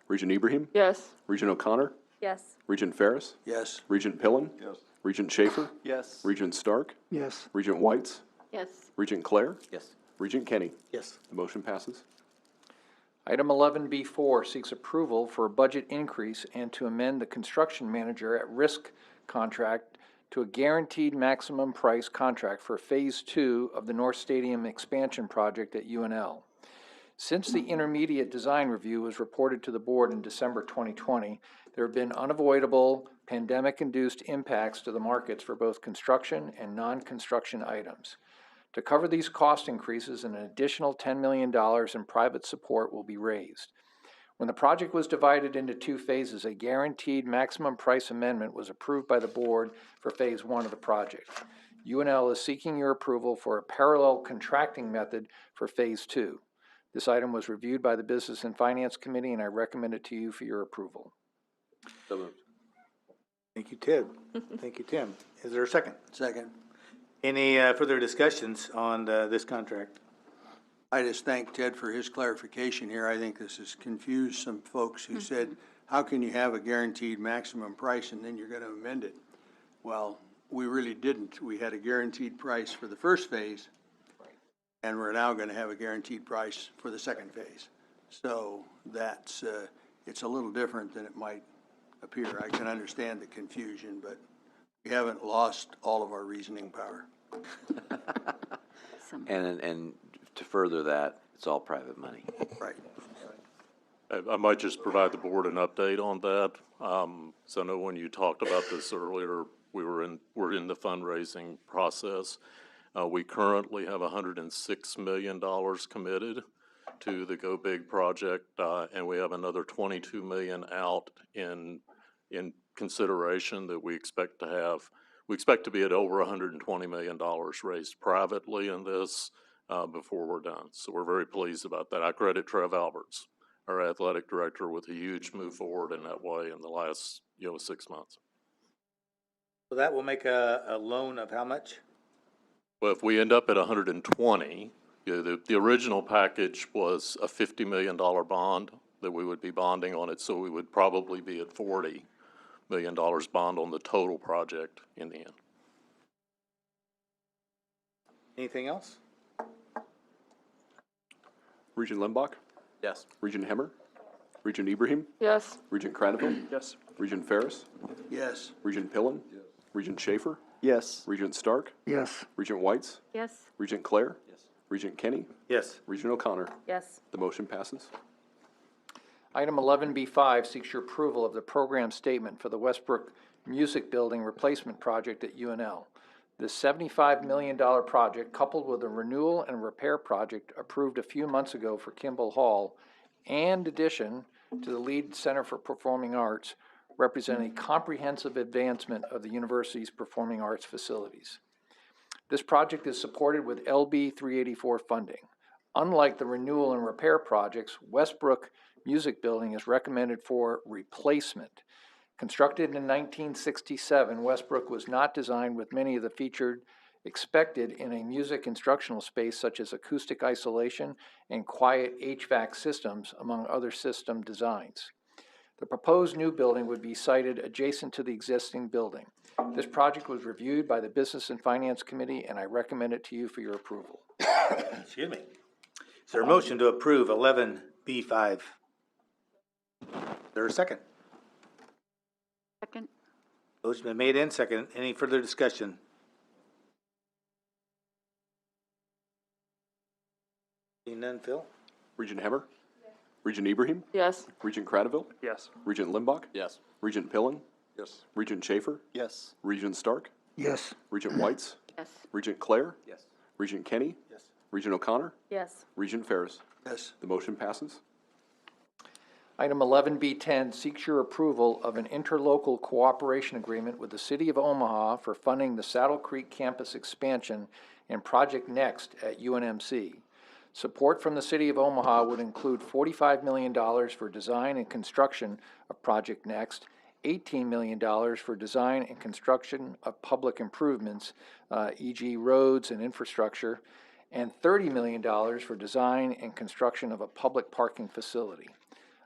Regent Ibrahim? Yes. Regent O'Connor? Yes. Regent Ferris? Yes. Regent Pillen? Yes. Regent Schaefer? Yes. Regent Stark? Yes. Regent Whites? Yes. Regent Clare? Yes. Regent Kenny? Yes. The motion passes. Item 11B4 seeks approval for a budget increase and to amend the construction manager at risk contract to a guaranteed maximum price contract for Phase 2 of the North Stadium expansion project at UNL. Since the intermediate design review was reported to the board in December 2020, there have been unavoidable pandemic-induced impacts to the markets for both construction and non-construction items. To cover these cost increases, an additional $10 million in private support will be raised. When the project was divided into two phases, a guaranteed maximum price amendment was approved by the board for Phase 1 of the project. UNL is seeking your approval for a parallel contracting method for Phase 2. This item was reviewed by the Business and Finance Committee, and I recommend it to you for your approval. So moved. Thank you, Ted. Thank you, Tim. Is there a second? Second. Any further discussions on this contract? I just thank Ted for his clarification here. I think this has confused some folks who said, how can you have a guaranteed maximum price and then you're going to amend it? Well, we really didn't. We had a guaranteed price for the first phase, and we're now going to have a guaranteed price for the second phase. So that's, it's a little different than it might appear. I can understand the confusion, but we haven't lost all of our reasoning power. And to further that, it's all private money. Right. I might just provide the board an update on that. So I know when you talked about this earlier, we're in the fundraising process. We currently have $106 million committed to the Go Big project, and we have another $22 million out in consideration that we expect to have. We expect to be at over $120 million raised privately in this before we're done. So we're very pleased about that. I credit Trev Alberts, our athletic director, with a huge move forward in that way in the last 6 months. So that will make a loan of how much? Well, if we end up at 120, the original package was a $50 million bond that we would be bonding on it, so we would probably be at $40 million bond on the total project in the end. Anything else? Regent Limbach? Yes. Regent Hemmer? Regent Ibrahim? Yes. Regent Cradaville? Yes. Regent Ferris? Yes. Regent Pillen? Yes. Regent Schaefer? Yes. Regent Stark? Yes. Regent Whites? Yes. Regent Clare? Yes. Regent Kenny? Yes. Regent O'Connor? Yes. The motion passes. Item 11B5 seeks your approval of the program statement for the Westbrook Music Building Replacement Project at UNL. This $75 million project, coupled with a renewal and repair project approved a few months ago for Kimball Hall, and addition to the Lead Center for Performing Arts, represent a comprehensive advancement of the university's performing arts facilities. This project is supported with LB 384 funding. Unlike the renewal and repair projects, Westbrook Music Building is recommended for replacement. Constructed in 1967, Westbrook was not designed with many of the features expected in a music instructional space, such as acoustic isolation and quiet HVAC systems, among other system designs. The proposed new building would be sited adjacent to the existing building. This project was reviewed by the Business and Finance Committee, and I recommend it to you for your approval. Excuse me. Is there a motion to approve 11B5? Is there a second? Second. Motion been made and second. Any further discussion? Seeing none, Phil? Regent Hemmer? Yes. Regent Ibrahim? Yes. Regent Cradaville? Yes. Regent Limbach? Yes. Regent Pillen? Yes. Regent Schaefer? Yes. Regent Stark? Yes. Regent Whites? Yes. Regent Clare? Yes. Regent Kenny? Yes. Regent O'Connor? Yes. Regent Ferris? Yes. The motion passes. Item 11B10 seeks your approval of an interlocal cooperation agreement with the City of Omaha for funding the Saddle Creek campus expansion and Project Next at UNMC. Support from the City of Omaha would include $45 million for design and construction of Project Next, $18 million for design and construction of public improvements, e.g. roads and infrastructure, and $30 million for design and construction of a public parking facility.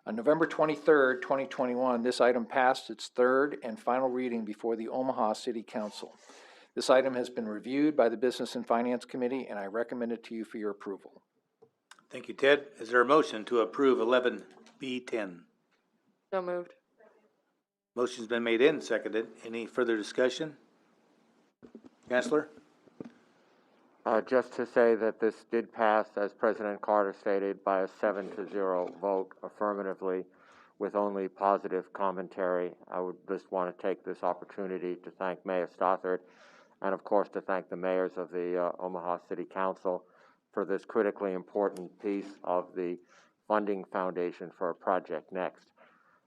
On November 23rd, 2021, this item passed its third and final reading before the Omaha City Council. This item has been reviewed by the Business and Finance Committee, and I recommend it to you for your approval. Thank you, Ted. Is there a motion to approve 11B10? So moved. Motion's been made and seconded. Any further discussion? Chancellor? Just to say that this did pass, as President Carter stated, by a 7-0 vote affirmatively with only positive commentary. I would just want to take this opportunity to thank Mayor Stothert and, of course, to thank the mayors of the Omaha City Council for this critically important piece of the funding foundation for Project Next.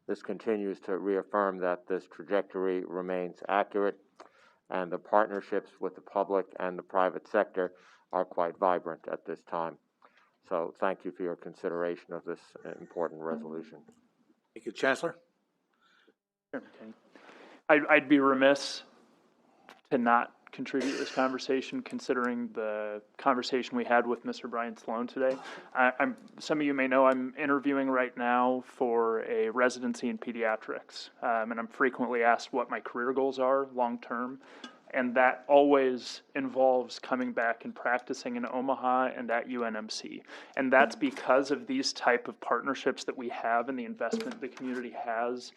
This continues to reaffirm that this trajectory remains accurate, and the partnerships with the public and the private sector are quite vibrant at this time. So thank you for your consideration of this important resolution. Thank you, Chancellor. I'd be remiss to not contribute to this conversation, considering the conversation we had with Mr. Brian Sloan today. Some of you may know I'm interviewing right now for a residency in pediatrics, and I'm frequently asked what my career goals are long term, and that always involves coming back and practicing in Omaha and at UNMC. And that's because of these type of partnerships that we have and the investment the community has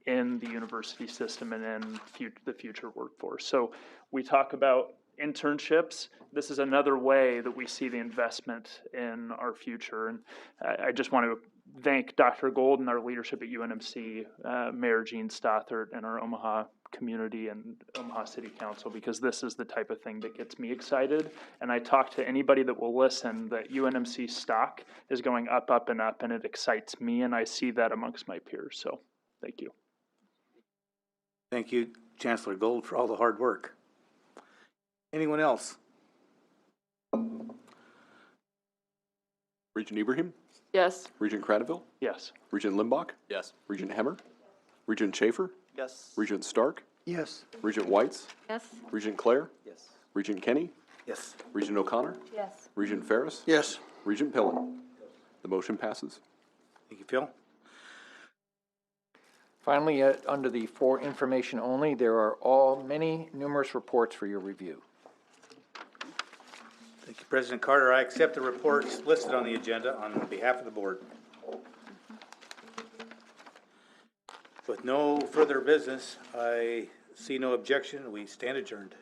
in the university system and in the future workforce. So we talk about internships. This is another way that we see the investment in our future. And I just want to thank Dr. Gold and our leadership at UNMC, Mayor Gene Stothert, and our Omaha community and Omaha City Council, because this is the type of thing that gets me excited. And I talk to anybody that will listen that UNMC stock is going up, up, and up, and it excites me, and I see that amongst my peers. So thank you. Thank you, Chancellor Gold, for all the hard work. Anyone else? Regent Ibrahim? Yes. Regent Cradaville? Yes. Regent Limbach? Yes. Regent Hemmer? Regent Schaefer? Yes. Regent Stark? Yes. Regent Whites? Yes. Regent Clare? Yes. Regent Kenny? Yes. Regent O'Connor? Yes. Regent Ferris? Yes. Regent Pillen? The motion passes. Thank you, Phil. Finally, under the for information only, there are many numerous reports for your review. Thank you, President Carter. I accept the reports listed on the agenda on behalf of the board. With no further business, I see no objection. We stand adjourned.